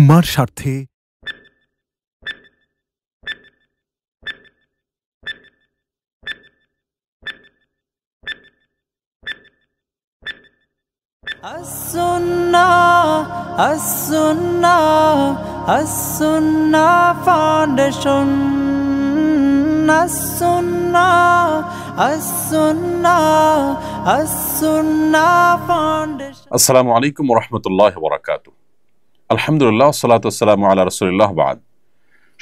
উম্মার স্বার্থে As-Sunnah Foundation. As-Sunnah Foundation. আসসালামু আলাইকুম ওয়া রাহমাতুল্লাহি ওয়া বারাকাতুহু। আলহামদুলিল্লাহ, সালাতু ওয়াসসালামু আলা রাসূলিল্লাহ বাদ।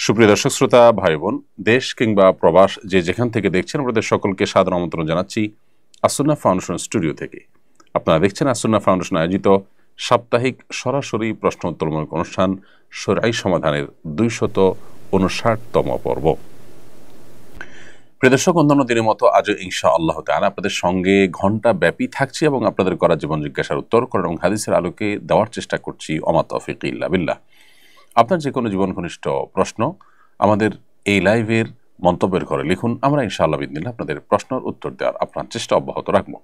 সুপ্রিয় দর্শক শ্রোতা ভাই বোন, দেশ কিংবা প্রবাস যে যেখান থেকে দেখছেন, আপনাদের সকলকে সাদর আমন্ত্রণ জানাচ্ছি আস-সুন্নাহ ফাউন্ডেশন স্টুডিও থেকে। আপনারা দেখছেন আস-সুন্নাহ ফাউন্ডেশন আয়োজিত সাপ্তাহিক সরাসরি প্রশ্ন উত্তরমূলক অনুষ্ঠান শরঈ সমাধানের 259তম পর্ব। প্রিয় দর্শক, অন্যান্য দিনের মতো আজও ইনশাআল্লাহ তাআলা আপনাদের সঙ্গে ঘণ্টা ব্যাপী থাকছি এবং আপনাদের করা জীবন জিজ্ঞাসার উত্তর কোরআন এবং হাদিসের আলোকে দেওয়ার চেষ্টা করছি। ওমা তৌফিক ইল্লা বিল্লাহ। আপনার যে কোনো জীবন ঘনিষ্ঠ প্রশ্ন আমাদের এই লাইভের মন্তব্যের ঘরে লিখুন। আমরা ইনশাআল্লাহ বিদিনিল্লাহ আপনাদের প্রশ্নের উত্তর দেওয়ার আপনার চেষ্টা অব্যাহত রাখব।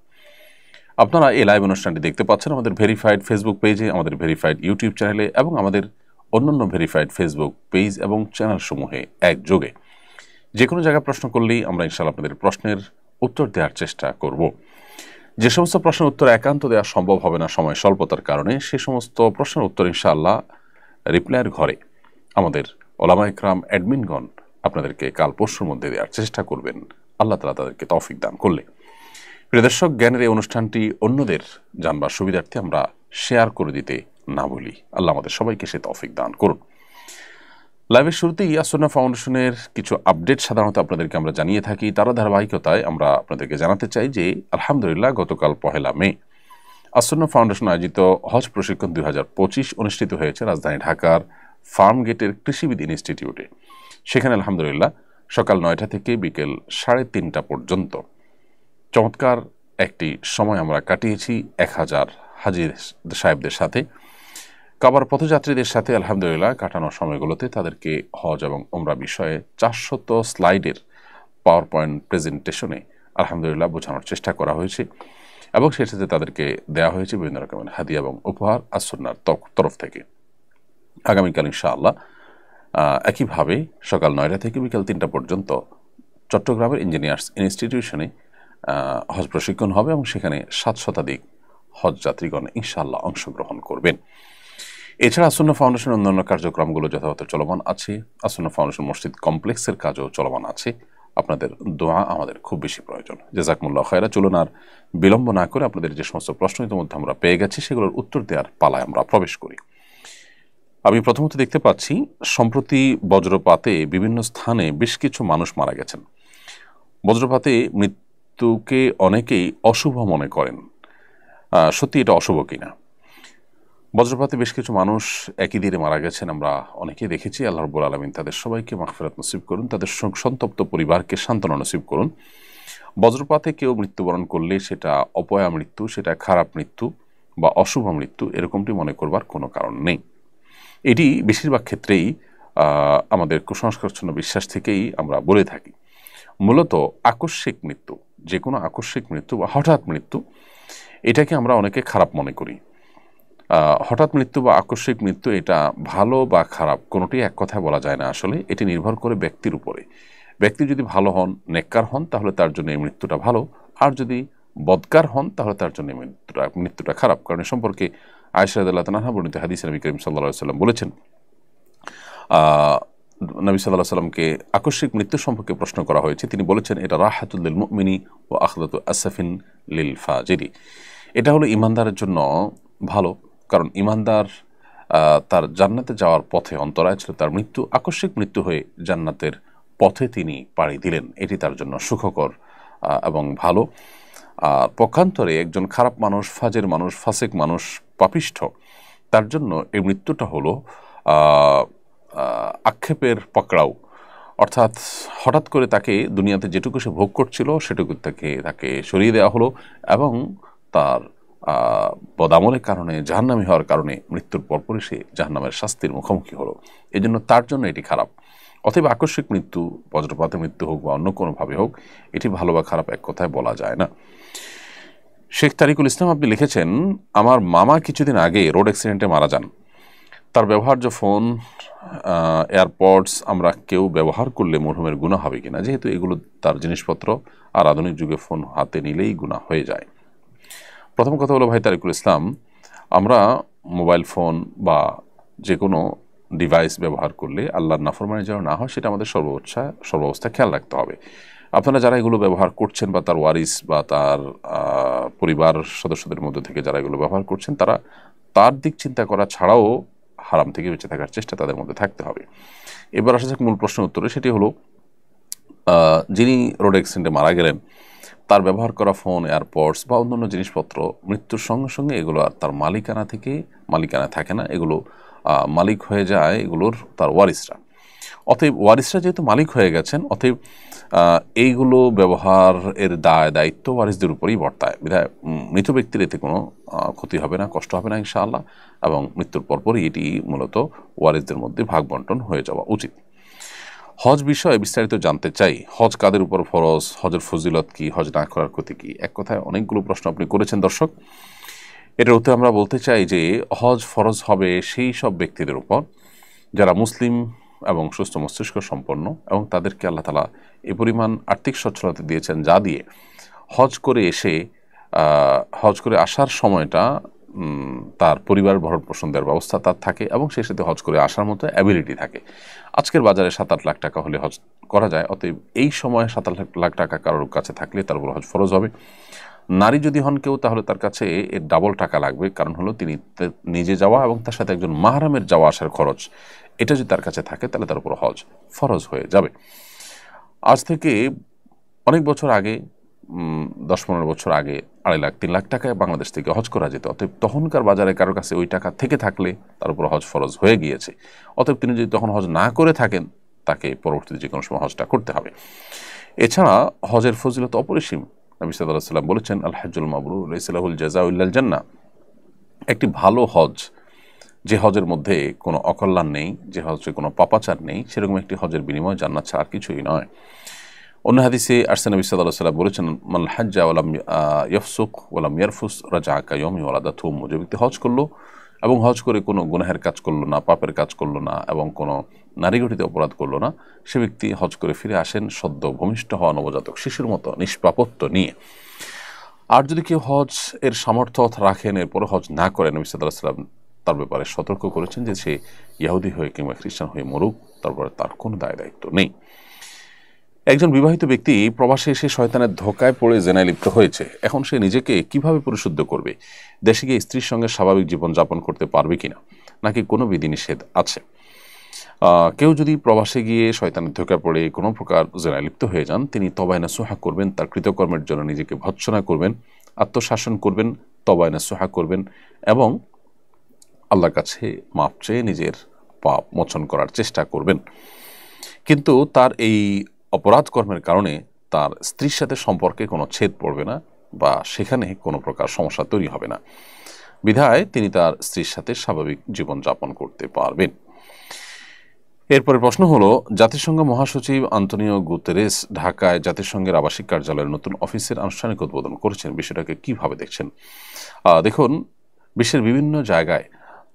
আপনারা এই লাইভ অনুষ্ঠানটি দেখতে পাচ্ছেন আমাদের ভেরিফাইড ফেসবুক পেজে, আমাদের ভেরিফাইড ইউটিউব চ্যানেলে এবং আমাদের অন্যান্য ভেরিফাইড ফেসবুক পেজ এবং চ্যানেলসমূহে একযোগে। যে কোনো জায়গায় প্রশ্ন করলেই আমরা ইনশাআল্লাহ আপনাদের প্রশ্নের উত্তর দেওয়ার চেষ্টা করব। যে সমস্ত প্রশ্নের উত্তর একান্ত দেওয়া সম্ভব হবে না সময় স্বল্পতার কারণে, সে সমস্ত প্রশ্নের উত্তর ইনশাআল্লাহ রিপ্লাইয়ের ঘরে আমাদের ওলামা ইকরাম অ্যাডমিনগণ আপনাদেরকে কাল পরশুর মধ্যে দেওয়ার চেষ্টা করবেন, আল্লাহ তাআলা তাদেরকে তৌফিক দান করলে। প্রিয় দর্শক, জ্ঞানের এই অনুষ্ঠানটি অন্যদের জানবার সুবিধার্থে আমরা শেয়ার করে দিতে না বলি। আল্লাহ আমাদের সবাইকে সে তৌফিক দান করুন। লাইভের শুরুতেই আস-সুন্নাহ ফাউন্ডেশনের কিছু আপডেট সাধারণত আপনাদেরকে আমরা জানিয়ে থাকি। তার ধারাবাহিকতায় আমরা আপনাদেরকে জানাতে চাই যে আলহামদুলিল্লাহ গতকাল 1 মে আস-সুন্নাহ ফাউন্ডেশন আয়োজিত হজ প্রশিক্ষণ 2025 অনুষ্ঠিত হয়েছে রাজধানী ঢাকার ফার্ম গেটের কৃষিবিদ ইনস্টিটিউটে। সেখানে আলহামদুলিল্লাহ সকাল 9টা থেকে বিকেল 3:30টা পর্যন্ত চমৎকার একটি সময় আমরা কাটিয়েছি 1000 হাজি সাহেবদের সাথে, কাবার পথযাত্রীদের সাথে। আলহামদুলিল্লাহ কাটানোর সময়গুলোতে তাদেরকে হজ এবং উমরা বিষয়ে 400 স্লাইডের পাওয়ার পয়েন্ট প্রেজেন্টেশনে আলহামদুলিল্লাহ বোঝানোর চেষ্টা করা হয়েছে এবং সেই সাথে তাদেরকে দেওয়া হয়েছে বিভিন্ন রকমের হাদিয়া এবং উপহার আস-সুন্নাহর তরফ থেকে। আগামীকাল ইনশাআল্লাহ একইভাবে সকাল 9টা থেকে বিকেল 3টা পর্যন্ত চট্টগ্রামের ইঞ্জিনিয়ার্স ইনস্টিটিউশনে হজ প্রশিক্ষণ হবে এবং সেখানে 7 শতাধিক হজ যাত্রীগণ ইনশাআল্লাহ অংশগ্রহণ করবেন। এছাড়া আস-সুন্নাহ ফাউন্ডেশনের অন্যান্য কার্যক্রমগুলো যথাযথ চলমান আছে। আস-সুন্নাহ ফাউন্ডেশন মসজিদ কমপ্লেক্সের কাজও চলমান আছে। আপনাদের দোয়া আমাদের খুব বেশি প্রয়োজন। জাযাকুমুল্লাহ খায়রা। চলুন আর বিলম্ব না করে আপনাদের যে সমস্ত প্রশ্ন ইতিমধ্যে আমরা পেয়ে গেছি সেগুলোর উত্তর দেওয়ার পালায় আমরা প্রবেশ করি। আমি প্রথমত দেখতে পাচ্ছি সম্প্রতি বজ্রপাতে বিভিন্ন স্থানে বেশ কিছু মানুষ মারা গেছেন। বজ্রপাতে মৃত্যুকে অনেকেই অশুভ মনে করেন, সত্যি এটা অশুভ কিনা? বজ্রপাতে বেশ কিছু মানুষ একই দিনে মারা গেছেন, আমরা অনেকেই দেখেছি। আল্লাহ রাব্বুল আলামিন তাদের সবাইকে মাগফিরাত নসিব করুন, তাদের সন্তপ্ত পরিবারকে সান্ত্বনা নসিব করুন। বজ্রপাতে কেউ মৃত্যুবরণ করলে সেটা অপয়া মৃত্যু, সেটা খারাপ মৃত্যু বা অশুভ মৃত্যু এরকমটি মনে করবার কোনো কারণ নেই। এটি বেশিরভাগ ক্ষেত্রেই আমাদের কুসংস্কারচ্ছন্ন বিশ্বাস থেকেই আমরা বলে থাকি। মূলত আকস্মিক মৃত্যু, যে কোনো আকস্মিক মৃত্যু বা হঠাৎ মৃত্যু, এটাকে আমরা অনেকে খারাপ মনে করি। হঠাৎ মৃত্যু বা আকস্মিক মৃত্যু এটা ভালো বা খারাপ কোনোটি এক কথায় বলা যায় না। আসলে এটি নির্ভর করে ব্যক্তির উপরে। ব্যক্তি যদি ভালো হন, নেককার হন, তাহলে তার জন্য এই মৃত্যুটা ভালো, আর যদি বদকার হন তাহলে তার জন্য মৃত্যুটা খারাপ। কারণ এ সম্পর্কে আয়েশা রাদিয়াল্লাহু তাআলা বর্ণিত হাদিসে নবী করিম সাল্লাল্লাহু আলাইহি ওয়াসাল্লাম বলেছেন, নবী সাল্লাল্লাহু আলাইহি ওয়াসাল্লামকে আকস্মিক মৃত্যু সম্পর্কে প্রশ্ন করা হয়েছে। তিনি বলেছেন, এটা রাহাতুল লিল মুমিনি ওয়া আখলাতু আসফিন লিল ফাজিরি। এটা হলো ইমানদারের জন্য ভালো, কারণ ইমানদার তার জান্নাতে যাওয়ার পথে অন্তরায় ছিল তার মৃত্যু, আকস্মিক মৃত্যু হয়ে জান্নাতের পথে তিনি পাড়ি দিলেন, এটি তার জন্য সুখকর এবং ভালো। আর পক্ষান্তরে একজন খারাপ মানুষ, ফাজের মানুষ, ফাসেক মানুষ, পাপিষ্ঠ, তার জন্য এই মৃত্যুটা হলো আক্ষেপের পাকড়াও। অর্থাৎ হঠাৎ করে তাকে দুনিয়াতে যেটুকু সে ভোগ করছিল সেটুকু তাকে সরিয়ে দেওয়া হলো এবং তার বদামলের কারণে, জাহান্নামী হওয়ার কারণে মৃত্যুর পরপরই সে জাহান্নামের শাস্তির মুখোমুখি হলো। এজন্য তার জন্য এটি খারাপ। অতএব আকস্মিক মৃত্যু, বজ্রপাতে মৃত্যু হোক বা অন্য কোনোভাবে হোক, এটি ভালো বা খারাপ এক কথায় বলা যায় না। শেখ তারিকুল ইসলাম আপনি লিখেছেন, আমার মামা কিছুদিন আগে রোড অ্যাক্সিডেন্টে মারা যান। তার ব্যবহার্য ফোন, এয়ারপডস আমরা কেউ ব্যবহার করলে মরহুমের গুনাহ হবে কিনা, যেহেতু এগুলো তার জিনিসপত্র, আর আধুনিক যুগে ফোন হাতে নিলেই গুনাহ হয়ে যায়। প্রথম কথা হলো ভাই তারিকুল ইসলাম, আমরা মোবাইল ফোন বা যে কোনো ডিভাইস ব্যবহার করলে আল্লাহর নাফরমানি যেন না হয় সেটা আমাদের সর্বাবস্থায় খেয়াল রাখতে হবে। আপনারা যারা এগুলো ব্যবহার করছেন বা তার ওয়ারিস বা তার পরিবার সদস্যদের মধ্যে থেকে যারা এগুলো ব্যবহার করছেন, তার দিক চিন্তা করা ছাড়াও হারাম থেকে বেঁচে থাকার চেষ্টা তাদের মধ্যে থাকতে হবে। এবার আসা যাক মূল প্রশ্নের উত্তরে, সেটি হলো যিনি রোড অ্যাক্সিডেন্টে মারা গেলেন তার ব্যবহার করা ফোন, এয়ারপডস বা অন্যান্য জিনিসপত্র মৃত্যুর সঙ্গে সঙ্গে এগুলো আর তার মালিকানা থাকে না, এগুলো মালিক হয়ে যায় এগুলোর তার ওয়ারিসরা। অতএব ওয়ারিসরা যেহেতু মালিক হয়ে গেছেন, অতএব এইগুলো ব্যবহার এর দায়িত্ব ওয়ারিসদের উপরেই বর্তায়। বিধায় মৃত ব্যক্তির এতে কোনো ক্ষতি হবে না, কষ্ট হবে না ইনশাআল্লাহ, এবং মৃত্যুর পরপরই এটি মূলত ওয়ারিসদের মধ্যে ভাগ বন্টন হয়ে যাওয়া উচিত। হজ বিষয়ে বিস্তারিত জানতে চাই। হজ কাদের উপর ফরজ, হজের ফজিলত কি, হজ না করার ক্ষতি কি? এক কথায় অনেকগুলো প্রশ্ন আপনি করেছেন দর্শক। এটার উত্তরে আমরা বলতে চাই যে হজ ফরজ হবে সেই সব ব্যক্তিদের উপর যারা মুসলিম এবং সুস্থ মস্তিষ্ক সম্পন্ন, এবং তাদেরকে আল্লাহ তাআলা এ পরিমাণ আর্থিক সচ্ছলতা দিয়েছেন যা দিয়ে হজ করে আসার সময়টা তার পরিবার ভরণ পোষণ দেওয়ার ব্যবস্থা তার থাকে, এবং সেই সাথে হজ করে আসার মতো অ্যাবিলিটি থাকে। আজকের বাজারে 7-8 লাখ টাকা হলে হজ করা যায়, অতএব এই সময়ে 7-8 লাখ টাকা কারোর কাছে থাকলে তার উপর হজ ফরজ হবে। নারী যদি হন কেউ, তাহলে তার কাছে এর ডাবল টাকা লাগবে, কারণ হলো তিনি নিজে যাওয়া এবং তার সাথে একজন মাহরামের যাওয়া আসার খরচ, এটা যদি তার কাছে থাকে তাহলে তার উপর হজ ফরজ হয়ে যাবে। আজ থেকে অনেক বছর আগে, 10-15 বছর আগে 2.5 লাখ 3 লাখ টাকায় বাংলাদেশ থেকে হজ করা যেত। অতএব তখনকার বাজারে কারোর কাছে ওই টাকা থেকে থাকলে তার উপর হজ ফরজ হয়ে গিয়েছে। অতএব তিনি যদি তখন হজ না করে থাকেন, তাকে পরবর্তীতে যে কোনো সময় হজটা করতে হবে। এছাড়া হজের ফজিলত অপরিসীম। নবী সাল্লাল্লাহু আলাইহি ওয়াসাল্লাম বলেছেন, আল হাজ্জুল মাবরুর লাইসা লাহুল জাযাউ ইল্লাল জান্নাহ। একটি ভালো হজ, যে হজের মধ্যে কোনো অকল্যাণ নেই, যে হজে কোনো পাপাচার নেই, সেরকম একটি হজের বিনিময় জান্নাত ছাড়া আর কিছুই নয়। অন্য হাদিসে আসছে নবী সাল্লাল্লাহু আলাইহি ওয়াসাল্লাম বলেছেন, মান হাজ্জা ওয়া লাম ইয়াফসুক ওয়া লাম ইয়ারফুস রাজা কায়াউমি ওয়ালাদাতহু উম্মুহু। যে ব্যক্তি হজ করলো এবং হজ করে কোনো গুনাহের কাজ করলো না, পাপের কাজ করলো না, এবং কোনো নারীঘটিত অপরাধ করলো না, সে ব্যক্তি হজ করে ফিরে আসেন সদ্য ভূমিষ্ঠ হওয়া নবজাতক শিশুর মতো নিষ্পাপত্ব নিয়ে। আর যদি কেউ হজ এর সামর্থ্য রাখেন, এরপর হজ না করেন, নবী সাল্লাল্লাহু আলাইহি ওয়াসাল্লাম তার ব্যাপারে সতর্ক করেছেন যে সে ইহুদি হয়ে কিংবা খ্রিস্টান হয়ে মরুক, তারপরে তার কোনো দায়িত্ব নেই। একজন বিবাহিত ব্যক্তি প্রবাসে এসে শয়তানের ধোকায় পড়ে জেনায় লিপ্ত হয়েছে। এখন সে নিজেকে কিভাবে পরিশুদ্ধ করবে? দেশে গিয়ে স্ত্রীর সঙ্গে স্বাভাবিক জীবনযাপন করতে পারবে কিনা, নাকি কোনো বিধিনিষেধ আছে? কেউ যদি প্রবাসে গিয়ে শয়তানের ধোকায় পড়ে কোনো প্রকার জেনায় লিপ্ত হয়ে যান, তিনি তওবায়ে নাসুহা করবেন, তার কৃতকর্মের জন্য নিজেকে ভৎসনা করবেন, আত্মশাসন করবেন, তওবায়ে নাসুহা করবেন, এবং আল্লাহর কাছে মাপ চেয়ে নিজের পাপ মোচন করার চেষ্টা করবেন। কিন্তু তার এই অপরাধ কর্মের কারণে তার স্ত্রীর সাথে সম্পর্কে কোনো ছেদ পড়বে না, বা সেখানে কোনো প্রকার সমস্যা তৈরি হবে না। বিধায় তিনি তার স্ত্রীর সাথে স্বাভাবিক জীবনযাপন করতে পারবেন। এরপরে প্রশ্ন হলো, জাতিসংঘ মহাসচিব আন্তোনিও গুতেরেস ঢাকায় জাতিসংঘের আবাসিক কার্যালয়ের নতুন অফিসের আনুষ্ঠানিক উদ্বোধন করেছেন। বিষয়টাকে কিভাবে দেখছেন? দেখুন, বিশ্বের বিভিন্ন জায়গায়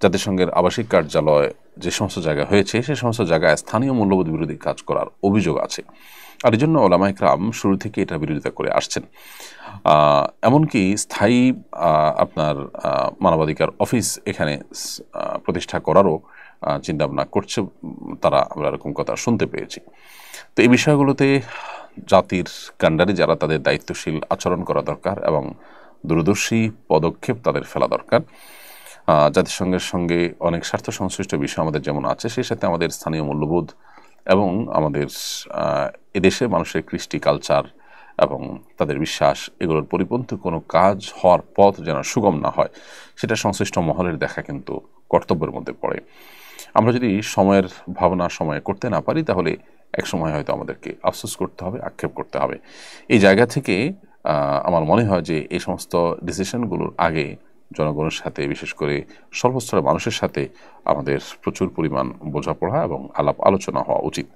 জাতিসংঘের আবাসিক কার্যালয় যে সমস্ত জায়গায় হয়েছে, সে সমস্ত জায়গায় স্থানীয় মূল্যবোধ বিরোধী কাজ করার অভিযোগ আছে, আর এই জন্য ওলামায়ে কেরাম শুরু থেকে এটা বিরোধিতা করে আসছেন। এমনকি স্থায়ী আপনার মানবাধিকার অফিস এখানে প্রতিষ্ঠা করারও চিন্তাভাবনা করছে তারা, আমরা এরকম কথা শুনতে পেয়েছি। তো এই বিষয়গুলোতে জাতির কাণ্ডারি যারা, তাদের দায়িত্বশীল আচরণ করা দরকার এবং দূরদর্শী পদক্ষেপ তাদের ফেলা দরকার। জাতিসংঘের সঙ্গে অনেক স্বার্থ সংশ্লিষ্ট বিষয় আমাদের যেমন আছে, সেই সাথে আমাদের স্থানীয় মূল্যবোধ এবং আমাদের এদেশে মানুষের কৃষ্টি, কালচার এবং তাদের বিশ্বাস, এগুলোর পরিপন্থী কোনো কাজ হওয়ার পথ যেন সুগম না হয়, সেটা সংশ্লিষ্ট মহলের দেখা কিন্তু কর্তব্যের মধ্যে পড়ে। আমরা যদি সময়ের ভাবনা সময়ে করতে না পারি, তাহলে এক সময় হয়তো আমাদেরকে আফসোস করতে হবে, আক্ষেপ করতে হবে। এই জায়গা থেকে আমার মনে হয় যে এই সমস্ত ডিসিশনগুলোর আগে জনগণের সাথে, বিশেষ করে সর্বস্তরের মানুষের সাথে আমাদের প্রচুর পরিমাণ বোঝাপড়া এবং আলাপ আলোচনা হওয়া উচিত।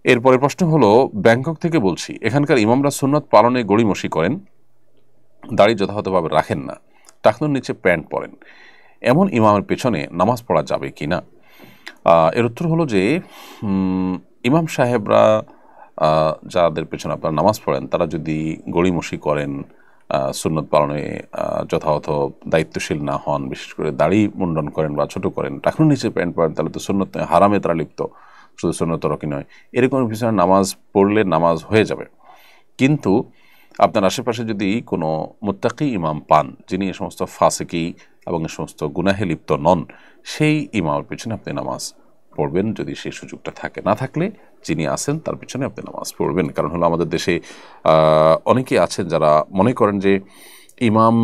এরপরে প্রশ্ন হলো, ব্যাংকক থেকে বলছি, এখানকার ইমামরা সুন্নত পালনে গড়িমসি করেন, দাড়ি যথাযথভাবে রাখেন না, টাকনুর নিচে প্যান্ট পরেন, এমন ইমামের পেছনে নামাজ পড়া যাবে কি না? এর উত্তর হলো যে ইমাম সাহেবরা যাদের পেছনে আপনারা নামাজ পড়েন তারা যদি গড়িমসি করেন, সুন্নত পালনে যথাযথ দায়িত্বশীল না হন, বিশেষ করে দাড়ি মুন্ডন করেন বা ছোট করেন, টাকুর নিচে প্যান্ট পরেন, তাহলে তো সুন্নত নয়, হারামে তারা লিপ্ত, শুধু সুন্নত তরকি নয়, এরকম পিছনে নামাজ পড়লে নামাজ হয়ে যাবে। কিন্তু আপনার আশেপাশে যদি কোনো মুত্তাকি ইমাম পান যিনি এ সমস্ত ফাসিকি এবং এ সমস্ত গুনাহে লিপ্ত নন, সেই ইমামের পিছনে আপনি নামাজ পড়বেন যদি সেই সুযোগটা থাকে। না থাকলে যিনি আছেন তার পিছনে আপনি নামাজ পড়বেন। কারণ হলো আমাদের দেশে অনেকেই আছেন যারা মনে করেন যে ইমাম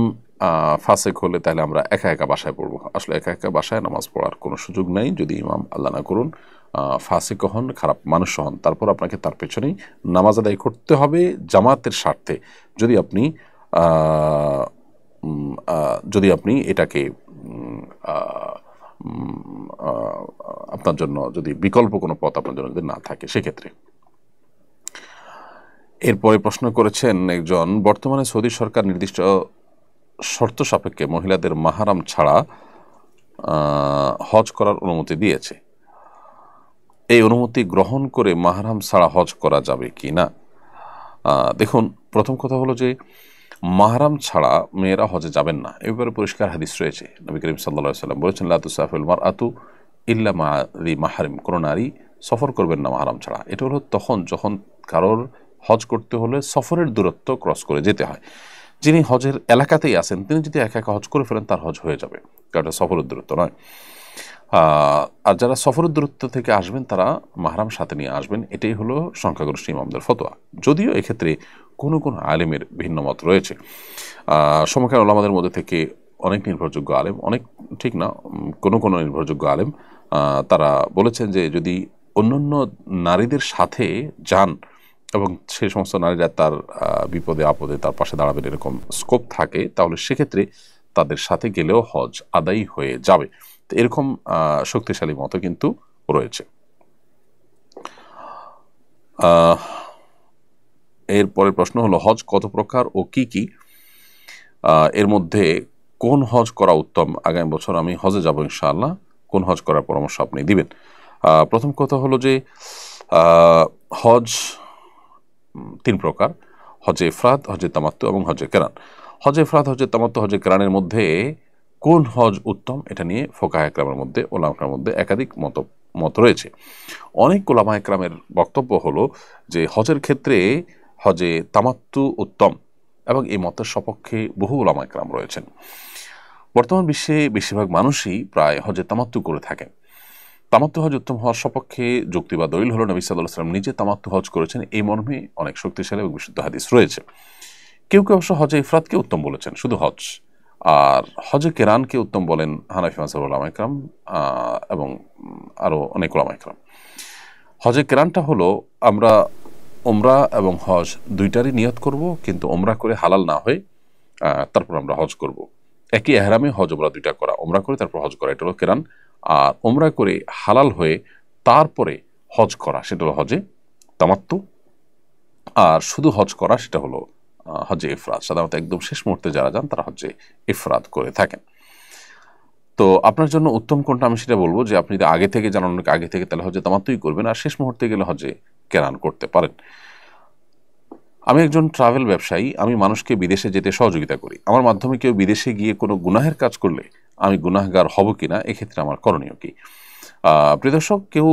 ফাসেক হলে তাহলে আমরা একা একা বাসায় পড়বো। আসলে একা একা বাসায় নামাজ পড়ার কোনো সুযোগ নাই যদি ইমাম, আল্লাহ না করুন, ফাসিক হন, খারাপ মানুষ হন। তারপর আপনাকে তার পেছনেই নামাজ আদায় করতে হবে জামাতের স্বার্থে। যদি আপনি এটাকে আপনার জন্য যদি বিকল্প কোনো পথ আপনার জন্য যদি না থাকে সেক্ষেত্রে। এরপরে প্রশ্ন করেছেন একজন, বর্তমানে সৌদি সরকার নির্দিষ্ট শর্ত সাপেক্ষে মহিলাদের মাহরাম ছাড়া হজ করার অনুমতি দিয়েছে। এই অনুমতি গ্রহণ করে মাহরাম ছাড়া হজ করা যাবে কি না? দেখুন, প্রথম কথা হলো যে মাহরাম ছাড়া মেয়েরা হজে যাবেন না, এ ব্যাপারে পরিষ্কার হাদিস রয়েছে। নবী করিম সাল্লাল্লাহু আলাইহি ওয়াসাল্লাম বলেছেন, লা তুসাফিরুল মারআতু ইল্লা মা যি মাহরিম, কোনো নারী সফর করবেন না মাহরাম ছাড়া। এটা হলো যখন কারোর হজ করতে হলে সফরের দূরত্ব ক্রস করে যেতে হয়। যিনি হজের এলাকাতেই আছেন তিনি যদি একা একা হজ করে ফেলেন তার হজ হয়ে যাবে, কারণ এটা সফরের দূরত্ব নয়। আর যারা সফরের দূরত্ব থেকে আসবেন তারা মাহরাম সাথে নিয়ে আসবেন, এটাই হলো সংখ্যাগরিষ্ঠ ইমামদের ফতোয়া। যদিও এক্ষেত্রে কোনো কোনো আলেমের ভিন্ন মত রয়েছে। সমকালীন ওলামাদের মধ্যে থেকে অনেক নির্ভরযোগ্য আলেম, অনেক ঠিক না, কোনো কোনো নির্ভরযোগ্য আলেম তারা বলেছেন যে যদি অন্যান্য নারীদের সাথে যান এবং সেই সমস্ত নারীরা তার বিপদে আপদে তার পাশে দাঁড়াবেন এরকম স্কোপ থাকে, তাহলে সেক্ষেত্রে তাদের সাথে গেলেও হজ আদায় হয়ে যাবে। তো এরকম শক্তিশালী মত কিন্তু রয়েছে। এরপরের প্রশ্ন হলো, হজ কত প্রকার ও কি কি? এর মধ্যে কোন হজ করা উত্তম? আগামী বছর আমি হজে যাব ইনশাআল্লাহ, কোন হজ করার পরামর্শ আপনি দিবেন? প্রথম কথা হলো যে হজ 3 প্রকার: হজে ইফরাদ, হজে তামাত্তু এবং হজে কেরান। হজে ইফরাদ, হজে তামাত্তু, হজে কেরানের মধ্যে কোন হজ উত্তম, এটা নিয়ে ফুকাহা ইকরামের মধ্যে, ওলামার মধ্যে একাধিক মত রয়েছে। অনেক ওলামা ইকরামের বক্তব্য হলো যে হজের ক্ষেত্রে হজে তামাত্তু উত্তম, এবং এই মতের সপক্ষে বহু ওলামা ইকরাম রয়েছেন। বর্তমান বিশ্বে বেশিরভাগ মানুষই প্রায় হজে তামাত্তু করে থাকেন। তামাত্তু হজ উত্তম হওয়ার সপক্ষে যুক্তি বা দলিল হলো নবী সাল্লাল্লাহু আলাইহি ওয়াসাল্লাম নিজে তামাত্তু হজ করেছেন, এই মর্মে অনেক শক্তিশালী এবং বিশুদ্ধ হাদিস রয়েছে। কেউ কেউ অবশ্য হজে ইফরাদকে উত্তম বলেছেন, শুধু হজ, আর হজে কেরানকে উত্তম বলেন হানাফি মাযহাবের উলামা ইকরাম এবং আরও অনেক উলামা ইকরাম। হজে কেরানটা হলো আমরা ওমরা এবং হজ দুইটারই নিয়ত করব, কিন্তু ওমরা করে হালাল না হয়ে তারপর আমরা হজ করব। একই এহরামে হজ ওমরা দুইটা করা, ওমরা করে তারপর হজ করা, এটা হলো কেরান। আর ওমরা করে হালাল হয়ে তারপরে হজ করা সেটা হলো হজে তামাত্তু। আর শুধু হজ করা সেটা হলো হজে ইফরাদ। সাধারণত একদম শেষ মুহূর্তে যারা যান তারা হজে ইফরাদ করে থাকেন। তো আপনার জন্য উত্তম কোনটা আমি সেটা বলবো যে আপনি যদি আগে থেকে জানান, আগে থেকে, তাহলে হজে তামাত্তুই করবেন, আর শেষ মুহূর্তে গেলে হজে কেরান করতে পারেন। আমি একজন ট্রাভেল ব্যবসায়ী, আমি মানুষকে বিদেশে যেতে সহযোগিতা করি। আমার মাধ্যমে কেউ বিদেশে গিয়ে কোনো গুনাহের কাজ করলে আমি গুনাহগার হব কিনা, এক্ষেত্রে আমার করণীয় কি? প্রিয় দর্শক, কেউ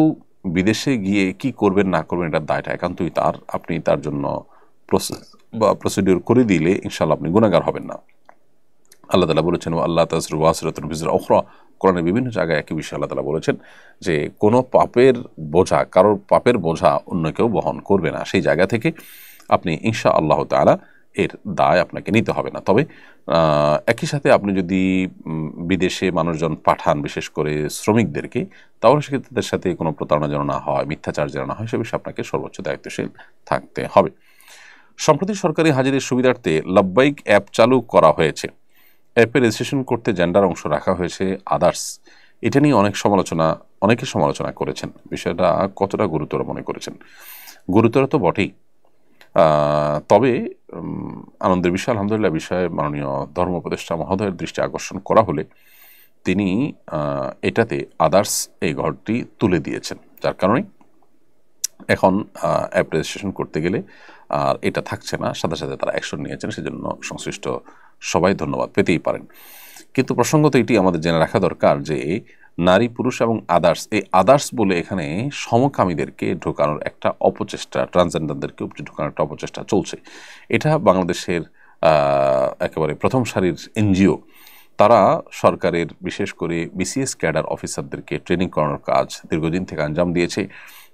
বিদেশে গিয়ে কি করবেন না করবেন এটার দায়টা একান্তই তার। আপনি তার জন্য প্রসিডিউর করে দিলে ইনশাআল্লাহ আপনি গুনাহগার হবেন না। আল্লাহ তাআলা বলেছেন, আল্লাহ তাজরু ওয়াসিরাতুন বিজরা উখরা। কোরআনের বিভিন্ন জায়গায় একই বিষয়ে আল্লাহ তাআলা বলেছেন যে কোনো পাপের বোঝা, কারোর পাপের বোঝা অন্য কেউ বহন করবে না। সেই জায়গা থেকে আপনি ইনশাআল্লাহ তাআলা এর দায় আপনাকে নিতে হবে না। তবে একই সাথে আপনি যদি বিদেশে মানুষজন পাঠান, বিশেষ করে শ্রমিকদেরকে, তাহলে সেক্ষেত্রে তাদের সাথে কোনো প্রতারণা যেন না হয়, মিথ্যাচার যেন না হয়, সে বিষয়ে আপনাকে সর্বোচ্চ দায়িত্বশীল থাকতে হবে। সম্প্রতি সরকারি হাজিদের সুবিধার্থে লাব্বাইক অ্যাপ চালু করা হয়েছে। অ্যাপে রেজিস্ট্রেশন করতে জেন্ডার অংশ রাখা হয়েছে আদার্স। এটা নিয়ে অনেকে সমালোচনা করেছেন। বিষয়টা কতটা গুরুতর মনে করেছেন? গুরুতর তো বটেই, তবে আনন্দের বিষয়, আলহামদুলিল্লাহ, বিষয়ে মাননীয় ধর্ম উপদেষ্টা মহোদয়ের দৃষ্টি আকর্ষণ করা হলে তিনি এটাতে আদার্স এই ঘরটি তুলে দিয়েছেন, যার কারণে এখন অ্যাপ্রিসিয়েশন করতে গেলে আর এটা থাকছে না, সাথে সাথে তারা অ্যাকশন নিয়েছেন, সেজন্য সংশ্লিষ্ট সবাই ধন্যবাদ পেতেই পারেন। কিন্তু প্রসঙ্গত এটি আমাদের জেনে রাখা দরকার যে নারী পুরুষ এবং আদার্স, এই আদার্স বলে এখানে সমকামীদেরকে ঢোকানোর একটা অপচেষ্টা, ট্রান্সজেন্ডারদেরকে ঢোকানোর একটা অপচেষ্টা চলছে। এটা বাংলাদেশের একেবারে প্রথম সারির এনজিও, তারা সরকারের বিশেষ করে বিসিএস ক্যাডার অফিসারদেরকে ট্রেনিং করানোর কাজ দীর্ঘদিন থেকে আঞ্জাম দিয়েছে।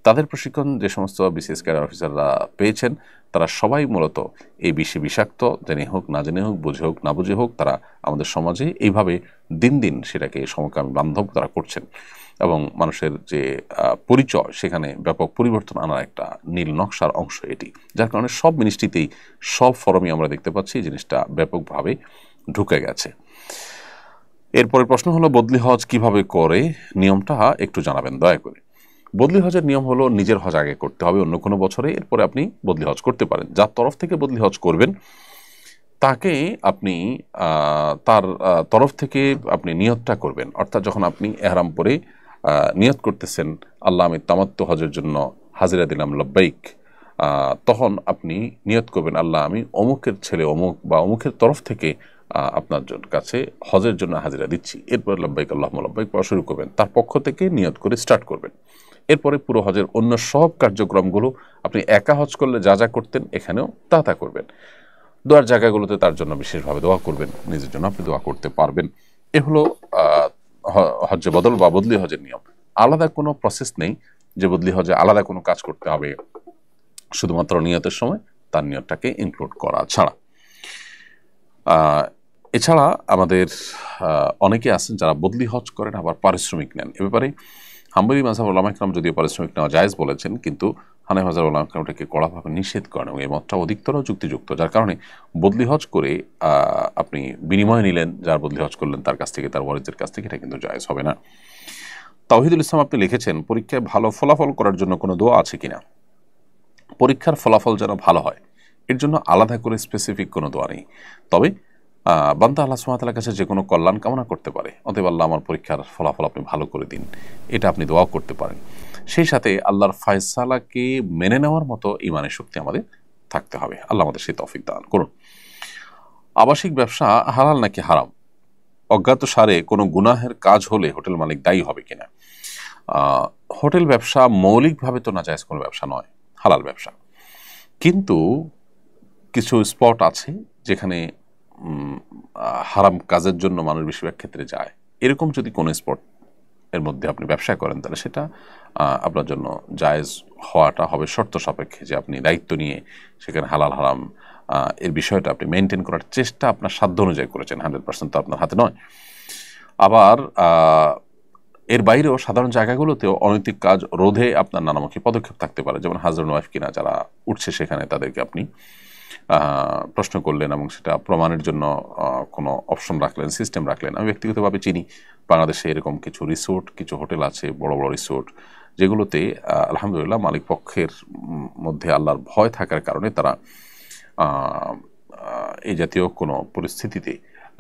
তাদের প্রশিক্ষণ যে সমস্ত বিসিএস ক্যাডার অফিসাররা পেয়েছেন, তারা সবাই মূলত এই বিষাক্ত, জেনে হোক না জেনে হোক, বুঝে হোক না বুঝে হোক, তারা আমাদের সমাজে এইভাবে দিন দিন সেটাকে সমকামী বান্ধব তারা করছেন এবং মানুষের যে পরিচয় সেখানে ব্যাপক পরিবর্তন আনার একটা নীল নকশার অংশ এটি, যার কারণে সব মিনিস্ট্রিতেই সব ফরমে আমরা দেখতে পাচ্ছি জিনিসটা ব্যাপকভাবে ঢুকে গেছে। এরপরে প্রশ্ন হলো বদলি হজ কিভাবে করে, নিয়মটা একটু জানাবেন দয়া করে। বদলি হজের নিয়ম হলো নিজের হজ আগে করতে হবে অন্য কোনো বছরে, এরপরে আপনি বদলি হজ করতে পারেন। যার তরফ থেকে বদলি হজ করবেন তাকে আপনি তার তরফ থেকে আপনি নিয়তটা করবেন, অর্থাৎ যখন আপনি এহরাম পরে নিয়ত করতেছেন আল্লাহ আমি তামাত্তু হজের জন্য হাজিরা দিলাম লব্বাইক, তখন আপনি নিয়ত করবেন আল্লাহ আমি অমুকের ছেলে অমুক বা অমুকের তরফ থেকে আপনার কাছে হজের জন্য হাজিরা দিচ্ছি। এরপর লব্বাইক আল্লাহুম্মা লব্বাইক পড়া শুরু করবেন, তার পক্ষ থেকে নিয়ত করে স্টার্ট করবেন। এরপরে পুরো হজের অন্য সব কার্যক্রমগুলো আপনি একা হজ করলে যা যা করতেন এখানেও তা করবেন। দোয়ার জায়গাগুলোতে তার জন্য বিশেষভাবে দোয়া করবেন, নিজের জন্য আপনি দোয়া করতে পারবেন। এ হলো হজ্জে বদল বা বদলি হজের নিয়ম। আলাদা কোনো প্রসেস নেই যে বদলি হজে আলাদা কোনো কাজ করতে হবে, শুধুমাত্র নিয়তের সময় তার নিয়তটাকে ইনক্লুড করা ছাড়া। এছাড়া আমাদের অনেকে আছেন যারা বদলি হজ করেন আবার পারিশ্রমিক নেন। এ ব্যাপারে হাম্বলি মাযহাব উলামা ইকরাম যদিও পারিশ্রমিক নেওয়া জায়েজ বলেছেন, কিন্তু হানাফি মাযহাব উলামা ইকরাম এটাকে কড়াভাবে নিষেধ করেন এবং এই মতটা অধিকতর যুক্তিযুক্ত, যার কারণে বদলি হজ করে আপনি বিনিময় নিলেন, যার বদলি হজ করলেন তার কাছ থেকে, তার ওয়ারিসের কাছ থেকে, এটা কিন্তু জায়েজ হবে না। তাওহিদুল ইসলাম আপনি লিখেছেন পরীক্ষায় ভালো ফলাফল করার জন্য কোনো দোয়া আছে কিনা। পরীক্ষার ফলাফল যেন ভালো হয় এর জন্য আলাদা করে স্পেসিফিক কোনো দোয়া নেই, তবে বান্দা আল্লাহ সুবহানাহু ওয়া তাআলার কাছে যে কোনো কল্যাণ কামনা করতে পারে, অতএব আল্লাহ আমার পরীক্ষার ফলাফল আপনি ভালো করে দিন, এটা আপনি দোয়া করতে পারেন। সেই সাথে আল্লাহর ফয়সালাকে মেনে নেওয়ার মতো ঈমানের শক্তি আমাদের থাকতে হবে। আল্লাহ আমাদের সেই তৌফিক দান করুন। আবাসিক ব্যবসা হালাল নাকি হারাম, অজ্ঞাত সারে কোনো গুনাহের কাজ হলে হোটেল মালিক দায়ী হবে কিনা। হোটেল ব্যবসা মৌলিকভাবে তো নাজায়েজ কোনো ব্যবসা নয়, হালাল ব্যবসা, কিন্তু কিছু স্পট আছে যেখানে হারাম কাজের জন্য মানুষ বেশিরভাগ ক্ষেত্রে যায়। এরকম যদি কোনো স্পট এর মধ্যে আপনি ব্যবসা করেন তাহলে সেটা আপনার জন্য জায়েজ হওয়াটা হবে শর্ত সাপেক্ষে, যে আপনি দায়িত্ব নিয়ে সেখানে হালাল হারাম এর বিষয়টা আপনি মেনটেন করার চেষ্টা আপনার সাধ্য অনুযায়ী করেছেন, 100% তো আপনার হাতে নয়। আবার এর বাইরেও সাধারণ জায়গাগুলোতেও অনৈতিক কাজ রোধে আপনার নানামুখী পদক্ষেপ থাকতে পারে, যেমন হাজব্যান্ড ওয়াইফ কিনা যারা উঠছে সেখানে তাদেরকে আপনি প্রশ্ন করলেন এবং সেটা প্রমাণের জন্য কোনো অপশন রাখলেন, সিস্টেম রাখলেন। আমি ব্যক্তিগতভাবে চিনি বাংলাদেশে এরকম কিছু রিসোর্ট, কিছু হোটেল আছে, বড় বড় রিসোর্ট, যেগুলোতে আলহামদুলিল্লাহ মালিক পক্ষের মধ্যে আল্লাহর ভয় থাকার কারণে তারা এই জাতীয় কোনো পরিস্থিতিতে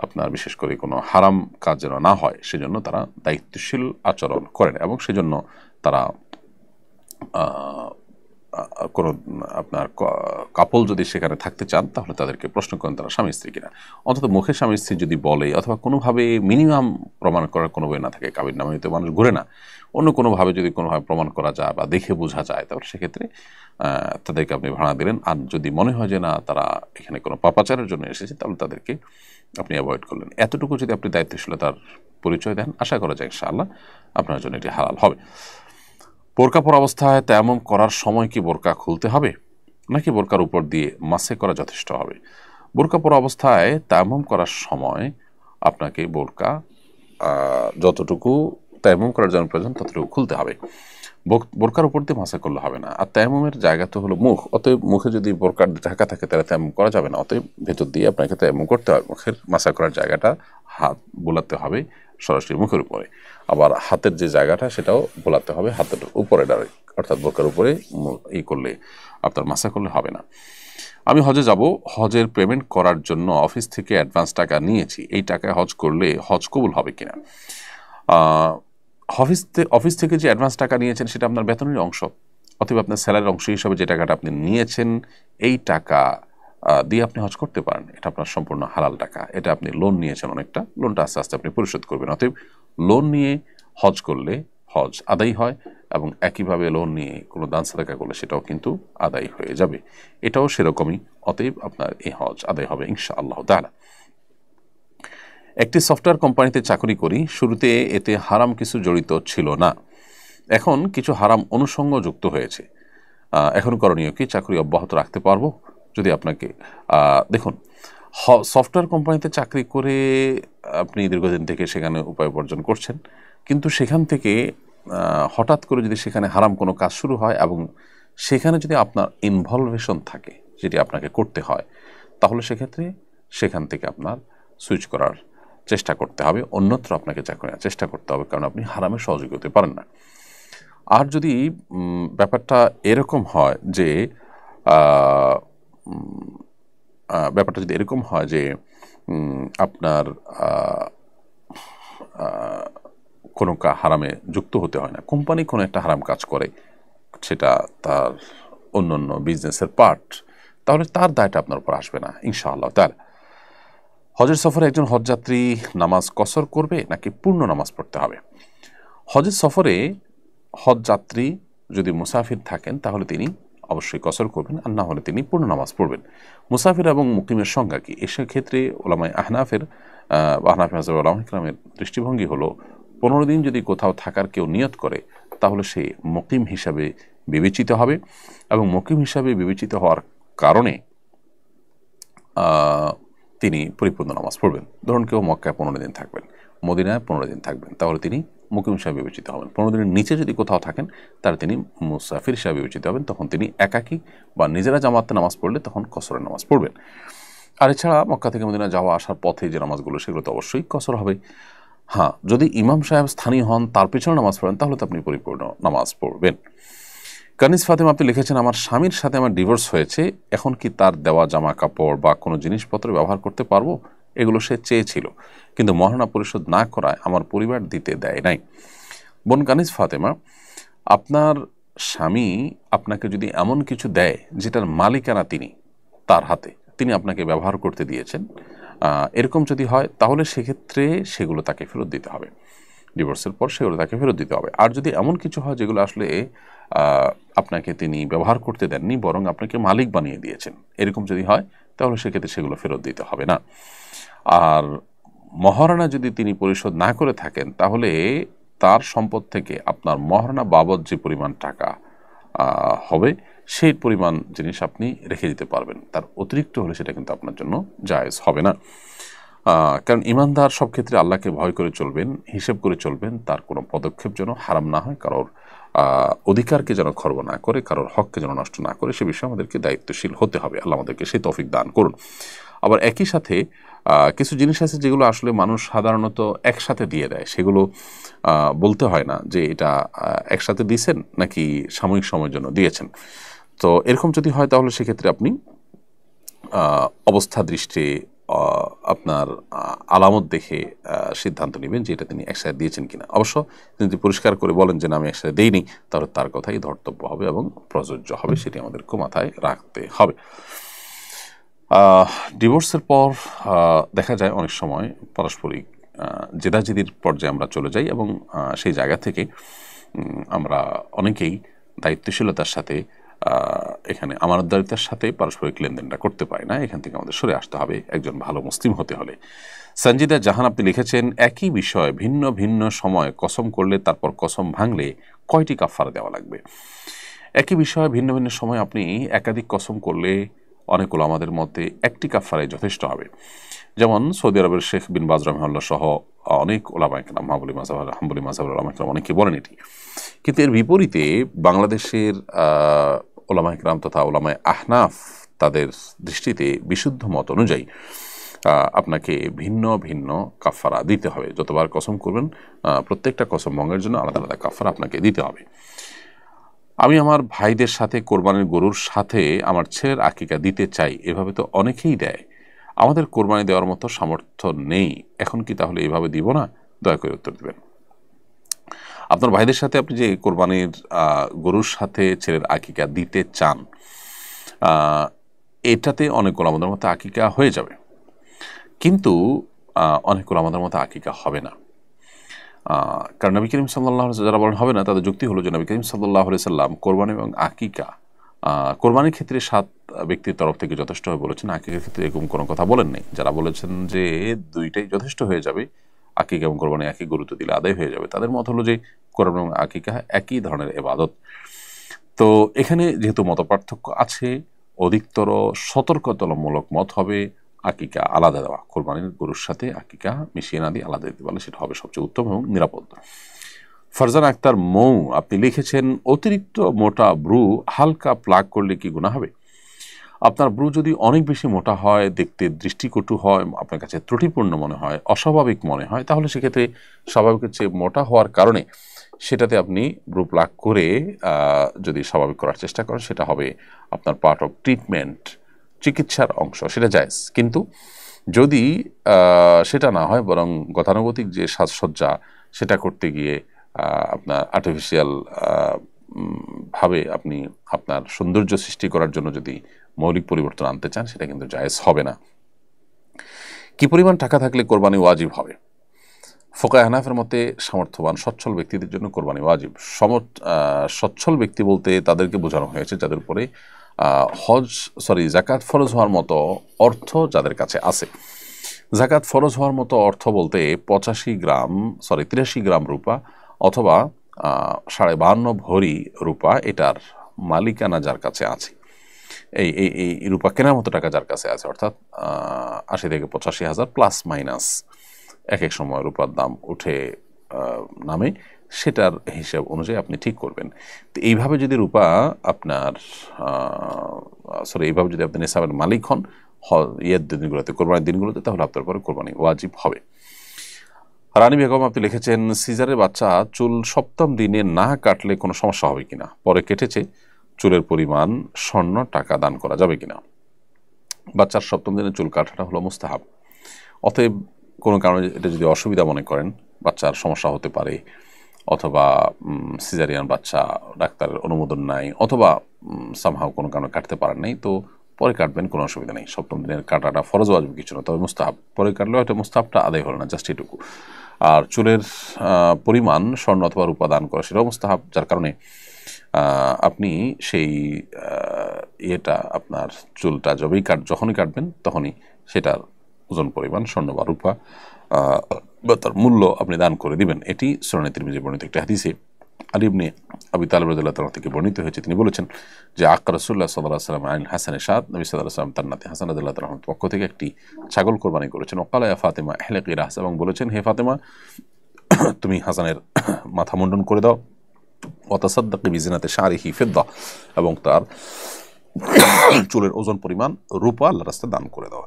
আপনার বিশেষ করে কোনো হারাম কাজ যেন না হয় সেজন্য তারা দায়িত্বশীল আচরণ করেন, এবং সেজন্য তারা কোনো আপনার কাপল যদি সেখানে থাকতে চান তাহলে তাদেরকে প্রশ্ন করেন তারা স্বামী স্ত্রী কিনা। অন্তত মুখে স্বামী স্ত্রী যদি বলে, অথবা কোনোভাবে মিনিমাম প্রমাণ করার কোনো বই না থাকে, কাবির নামে তো মানুষ ঘুরে না, অন্য কোনোভাবে যদি কোনোভাবে প্রমাণ করা যায় বা দেখে বোঝা যায় তাহলে সেক্ষেত্রে তাদেরকে আপনি ভাড়া দিলেন। আর যদি মনে হয় যে না তারা এখানে কোনো পাপাচারের জন্য এসেছে তাহলে তাদেরকে আপনি অ্যাভয়েড করলেন। এতটুকু যদি আপনি দায়িত্বশীলতার পরিচয় দেন, আশা করা যায় ইনশাআল্লাহ আপনার জন্য এটি হালাল হবে। বোরকা পরা অবস্থায় তায়াম্মুম করার সময় কি বোরকা খুলতে হবে নাকি বোরকার উপর দিয়ে মাসে করা যথেষ্ট হবে? বোরকা পরা অবস্থায় তায়াম্মুম করার সময় আপনাকে বোরকা যতটুকু তায়াম্মুম করার জন্য প্রয়োজন ততটুকু খুলতে হবে, বোরকার উপর দিয়ে মাসে করলে হবে না। আর তায়াম্মুমের জায়গা তো হলো মুখ, অতএব মুখে যদি বোরকার ঢাকা থাকে তাহলে তায়াম্মুম করা যাবে না, অতএব ভেতর দিয়ে আপনাকে তায়াম্মুম করতে হবে। মুখের মাসা করার জায়গাটা হাত বোলাতে হবে সরাসরি মুখের উপরে, আবার হাতের যে জায়গাটা সেটাও বোলাতে হবে হাতের উপরে ডাইরেক্ট, অর্থাৎ বোরকার উপরে করলে আপনার মাসা করলে হবে না। আমি হজে যাব, হজের পেমেন্ট করার জন্য অফিস থেকে অ্যাডভান্স টাকা নিয়েছি, এই টাকায় হজ করলে হজ কবুল হবে কিনা? অফিস থেকে যে অ্যাডভান্স টাকা নিয়েছেন সেটা আপনার বেতনের অংশ, অথবা আপনার স্যালারির অংশ হিসাবে যে টাকাটা আপনি নিয়েছেন এই টাকা দিয়ে আপনি হজ করতে পারেন। এটা আপনার সম্পূর্ণ হালাল টাকা। এটা আপনি লোন নিয়েছেন অনেকটা, লোনটা আস্তে আস্তে আপনি পরিশোধ করবেন। অতএব লোন নিয়ে হজ করলে হজ আদায় হয়, এবং একইভাবে লোন নিয়ে কোনো দান সাদাকা করলে সেটাও কিন্তু আদায় হয়ে যাবে, এটাও সেরকমই। অতএব আপনার এই হজ আদায় হবে ইনশাআল্লাহ তাআলা। একটি সফটওয়্যার কোম্পানিতে চাকরি করি, শুরুতে এতে হারাম কিছু জড়িত ছিল না, এখন কিছু হারাম অনুষঙ্গ যুক্ত হয়েছে, এখন করণীয় কি? চাকরি অব্যাহত রাখতে পারবো? যদি আপনাকে দেখুন, সফটওয়্যার কোম্পানিতে চাকরি করে আপনি দীর্ঘদিন থেকে সেখানে উপায় উপার্জন করছেন, কিন্তু সেখান থেকে হঠাৎ করে যদি সেখানে হারাম কোনো কাজ শুরু হয় এবং সেখানে যদি আপনার ইনভলভেশন থাকে যেটি আপনাকে করতে হয়, তাহলে সেক্ষেত্রে সেখান থেকে আপনার সুইচ করার চেষ্টা করতে হবে, অন্যত্র আপনাকে চাকরি নেওয়ার চেষ্টা করতে হবে, কারণ আপনি হারামে সহযোগী হতে পারেন না। আর যদি ব্যাপারটা এরকম হয় যে আপনার কোনো হারামে যুক্ত হতে হয় না, কোম্পানি কোনো একটা হারাম কাজ করে, সেটা তার অন্য বিজনেসের পার্ট, তাহলে তার দায়টা আপনার উপর আসবে না ইনশাআল্লাহ তাআলা। হজের সফরে একজন হজযাত্রী নামাজ কসর করবে নাকি পূর্ণ নামাজ পড়তে হবে? হজের সফরে হজযাত্রী যদি মুসাফির থাকেন তাহলে তিনি অবশ্যই কসর করবেন, আর না হলে তিনি পূর্ণ নামাজ পড়বেন। মুসাফির এবং মুকিমের সংজ্ঞা কি? এসব ক্ষেত্রে ওলামায়ে আহনাফি মাযহাবের ওলামা ইকরামের দৃষ্টিভঙ্গি হলো 15 দিন যদি কোথাও থাকার কেউ নিয়ত করে তাহলে সে মুকিম হিসাবে বিবেচিত হবে, এবং মুকিম হিসাবে বিবেচিত হওয়ার কারণে তিনি পরিপূর্ণ নামাজ পড়বেন। ধরুন কেউ মক্কায় 15 দিন থাকবেন, মদিনায় 15 দিন থাকবেন, তাহলে তিনি মুকিম হিসাবে বিবেচিত হবেন। 15 দিনের নিচে যদি কোথাও থাকেন তাহলে তিনি মুসাফির হিসাবে বিবেচিত হবেন, তখন তিনি একাকী বা নিজেরা জামাতে নামাজ পড়লে তখন কসরের নামাজ পড়বেন। আর এছাড়া মক্কা থেকে মদিনা যাওয়া আসার পথে যে নামাজগুলো সেগুলো তো অবশ্যই কসর হবে। হ্যাঁ, যদি ইমাম সাহেব স্থানীয় হন, তার পেছনে নামাজ পড়েন, তাহলে তো আপনি পরিপূর্ণ নামাজ পড়বেন। কানিস ফাতেমা আপনি লিখেছেন, আমার স্বামীর সাথে আমার ডিভোর্স হয়েছে, এখন কি তার দেওয়া জামা কাপড় বা কোনো জিনিসপত্র ব্যবহার করতে পারবো? এগুলো সে চেয়েছিল, কিন্তু মহারণা পরিশোধ না করায় আমার পরিবার দিতে দেয় নাই। বোন কানিস ফাতেমা, আপনার স্বামী আপনাকে যদি এমন কিছু দেয় যেটার মালিকানা তিনি তার হাতে, তিনি আপনাকে ব্যবহার করতে দিয়েছেন, এরকম যদি হয় তাহলে সেক্ষেত্রে সেগুলো তাকে ফেরত দিতে হবে, ডিভোর্সের পর সেগুলো তাকে ফেরত দিতে হবে। আর যদি এমন কিছু হয় যেগুলো আসলে আপনাকে তিনি ব্যবহার করতে দেননি, বরং আপনাকে মালিক বানিয়ে দিয়েছেন, এরকম যদি হয় তাহলে সেক্ষেত্রে সেগুলো ফেরত দিতে হবে না। আর মহারণা যদি তিনি পরিশোধ না করে থাকেন তাহলে তার সম্পদ থেকে আপনার মহারণা বাবদ যে পরিমাণ টাকা হবে সেই পরিমাণ জিনিস আপনি রেখে দিতে পারবেন, তার অতিরিক্ত হলে সেটা কিন্তু আপনার জন্য জায়েজ হবে না। কারণ ইমানদার সব ক্ষেত্রে আল্লাহকে ভয় করে চলবেন, হিসেব করে চলবেন, তার কোনো পদক্ষেপ যেন হারাম না হয়, কারোর অধিকারকে যেন খর্ব না করে, কারোর হককে যেন নষ্ট না করে, সে বিষয়ে আমাদেরকে দায়িত্বশীল হতে হবে। আল্লাহ আমাদেরকে সেই তৌফিক দান করুন। আবার একই সাথে কিছু জিনিস আছে যেগুলো আসলে মানুষ সাধারণত একসাথে দিয়ে দেয়, সেগুলো বলতে হয় না যে এটা একসাথে দিয়েছেন নাকি সাময়িক সময়ের জন্য দিয়েছেন। তো এরকম যদি হয় তাহলে সেক্ষেত্রে আপনি অবস্থা দৃষ্টি আপনার আলামত দেখে সিদ্ধান্ত নেবেন যে এটা তিনি একসাথে দিয়েছেন কিনা। অবশ্য তিনি যদি পরিষ্কার করে বলেন যে না আমি একসাথে দেইনি, তাহলে তার কথাই ধর্তব্য হবে এবং প্রযোজ্য হবে, সেটি আমাদেরকে মাথায় রাখতে হবে। ডিভোর্সের পর দেখা যায় অনেক সময় পারস্পরিক জেদাজেদির পর্যায়ে আমরা চলে যাই, এবং সেই জায়গা থেকে আমরা অনেকেই দায়িত্বশীলতার সাথে এখানে আমানতদারিতার সাথে পারস্পরিক লেনদেনটা করতে পারি না। এখান থেকে আমাদের সরে আসতে হবে একজন ভালো মুসলিম হতে হলে। সঞ্জিদা জাহান আপনি লিখেছেন, একই বিষয় ভিন্ন ভিন্ন সময় কসম করলে তারপর কসম ভাঙলে কয়টি কাফারা দেওয়া লাগবে? একই বিষয় ভিন্ন ভিন্ন সময় আপনি একাধিক কসম করলে অনেক ওলামাদের মধ্যে একটি কাফারাই যথেষ্ট হবে। যেমন সৌদি আরবের শেখ বিন বাজ রাহিমাহুল্লাহ সহ অনেক ওলামা ইকরাম, হাম্বলি মাযহাবের ওলামা ইকরাম অনেকে বলেন এটি। কিন্তু এর বিপরীতে বাংলাদেশের ওলামা ইকরাম তথা ওলামায়ে আহনাফ তাদের দৃষ্টিতে বিশুদ্ধ মত অনুযায়ী আপনাকে ভিন্ন ভিন্ন কাফারা দিতে হবে। যতবার কসম করবেন প্রত্যেকটা কসম ভঙ্গের জন্য আলাদা আলাদা কাফারা আপনাকে দিতে হবে। আমি আমার ভাইদের সাথে কোরবানির গরুর সাথে আমার ছেলের আকিকা দিতে চাই, এভাবে তো অনেকেই দেয়। আমাদের কোরবানি দেওয়ার মতো সামর্থ্য নেই, এখন কি তাহলে এভাবে দিব না? দয়া করে উত্তর দেবেন। আপনার ভাইদের সাথে আপনি যে কোরবানির গরুর সাথে ছেলের আকিকা দিতে চান, এটাতে অনেকগুলো আমাদের মতো আকিকা হয়ে যাবে, কিন্তু অনেকগুলো আমাদের মতো আকিকা হবে না। কারণ নবী করিম সাল্লাল্লাহু আলাইহি যারা বলেন হবে না, তাদের যুক্তি হলো যে নবী করিম সাল্লাল্লাহু আলাইহি সাল্লাম কোরবানি এবং আকিকা কোরবানির ক্ষেত্রে 7 ব্যক্তির তরফ থেকে যথেষ্ট হয়ে বলেছেন, আকিকার ক্ষেত্রে এরকম কোনো কথা বলেন নাই। যারা বলেছেন যে দুইটাই যথেষ্ট হয়ে যাবে, আকিকা এবং কোরবানি একই গুরুত্ব দিলে আদায় হয়ে যাবে, তাদের মত হলো যে কোরবানি এবং আকিকা একই ধরনের ইবাদত। তো এখানে যেহেতু মতপার্থক্য আছে, অধিকতর সতর্কতামূলক মত হবে আকিকা আলাদা দেওয়া, কোরবানির গরুর সাথে আকিকা মিশিয়ে না দিয়ে আলাদা দিতে পারলে সেটা হবে সবচেয়ে উত্তম এবং নিরাপদ। ফারজানা আক্তার মৌ আপনি লিখেছেন, অতিরিক্ত মোটা ব্রু হালকা প্লাগ করলে কি গুনাহ হবে? আপনার ব্রু যদি অনেক বেশি মোটা হয়, দেখতে দৃষ্টিকটু হয়, আপনার কাছে ত্রুটিপূর্ণ মনে হয়, অস্বাভাবিক মনে হয়, তাহলে সেক্ষেত্রে স্বাভাবিকের চেয়ে মোটা হওয়ার কারণে সেটাতে আপনি ব্রু প্লাগ করে যদি স্বাভাবিক করার চেষ্টা করেন, সেটা হবে আপনার পার্ট অফ ট্রিটমেন্ট, চিকিৎসার অংশ, সেটা জায়েজ। কিন্তু যদি সেটা না হয়, বরং গতানুগতিক যে সাজসজ্জা সেটা করতে গিয়ে আপনার আর্টিফিশিয়াল ভাবে আপনি আপনার সৌন্দর্য সৃষ্টি করার জন্য যদি মৌলিক পরিবর্তন আনতে চান, সেটা কিন্তু জায়েজ হবে না। কি পরিমাণ টাকা থাকলে কোরবানি ওয়াজিব হবে? ফোকায়ে হানাফের মতে সামর্থ্যবান সচ্ছল ব্যক্তিদের জন্য কোরবানি ওয়াজিব। সচ্ছল ব্যক্তি বলতে তাদেরকে বোঝানো হয়েছে যাদের উপরে জাকাত ফরজ হওয়ার মতো অর্থ যাদের কাছে আছে। জাকাত ফরজ হওয়ার মতো অর্থ বলতে 83 গ্রাম রূপা অথবা 52.5 ভরি রূপা, এটার মালিকানা যার কাছে আছে, এই রূপা কেনার মতো টাকা যার কাছে আছে, অর্থাৎ 80 থেকে 85 হাজার প্লাস মাইনাস এক এক সময় রূপার দাম উঠে নামে, সেটার হিসাব অনুযায়ী আপনি ঠিক করবেন। তো এইভাবে যদি রূপা আপনার এইভাবে যদি আপনি নিসাবের মালিক হন ইয়ের দিনগুলোতে, কোরবানির দিনগুলোতে, তাহলে আপনার পরে কোরবানি ওয়াজিব হবে। রানী বেগম আপনি লিখেছেন, সিজারের বাচ্চা চুল 7ম দিনে না কাটলে কোনো সমস্যা হবে কিনা? পরে কেটেছে, চুলের পরিমাণ স্বর্ণ টাকা দান করা যাবে কিনা? বাচ্চার 7ম দিনে চুল কাটাটা হলো মুস্তাহাব। অতএব কোনো কারণে এটা যদি অসুবিধা মনে করেন, বাচ্চার সমস্যা হতে পারে, অথবা সিজারিয়ান বাচ্চা, ডাক্তারের অনুমোদন নাই, অথবা সামহাও কোনো কারণে কাটতে পারেন নাই, তো পরে কাটবেন, কোনো অসুবিধা নেই। 7ম দিনের কাটাটা ফরজ ওয়াজিব কিছু না, তবে মুস্তাহাব। পরে কাটলেও হয়তো মুস্তাহাবটা আদায় হলো না, জাস্ট এটুকু। আর চুলের পরিমাণ স্বর্ণ অথবা রূপা দান করা সেটাও মুস্তাহাব, যার কারণে আপনি সেই ইয়েটা আপনার চুলটা যখনই কাটবেন তখনই সেটার ওজন পরিমাণ স্বর্ণ বা রূপা বা তার মূল্য আপনি দান করে দিবেন। এটি সুনানে তিরমিজি বর্ণিত একটি হাদিসে আলী ইবনে আবি তালিব রাদিয়াল্লাহু তাআলা থেকে বর্ণিত হয়েছে। তিনি বলেছেন যে আক্কা রাসূলুল্লাহ সাল্লাল্লাহু আলাইহি ওয়াসাল্লাম আনিল হাসান শাদ, নবী সাল্লাল্লাহু আলাইহি ওয়াসাল্লাম তার নাতি হাসান রাদিয়াল্লাহু তাআলার পক্ষ থেকে একটি ছাগল কোরবানি করেছেন। ওয়াকালা ইয়া ফাতিমা ইহলিকি রাহসা, এবং বলেছেন, হে ফাতেমা, তুমি হাসানের মাথা মুন্ডন করে দাও। ওয়া তাসাদ্দাকি বিজিনাতি শারিহি ফিদ্দা, এবং তার চুলের ওজন পরিমাণ রূপা আল্লাহর রাস্তায় দান করে দাও।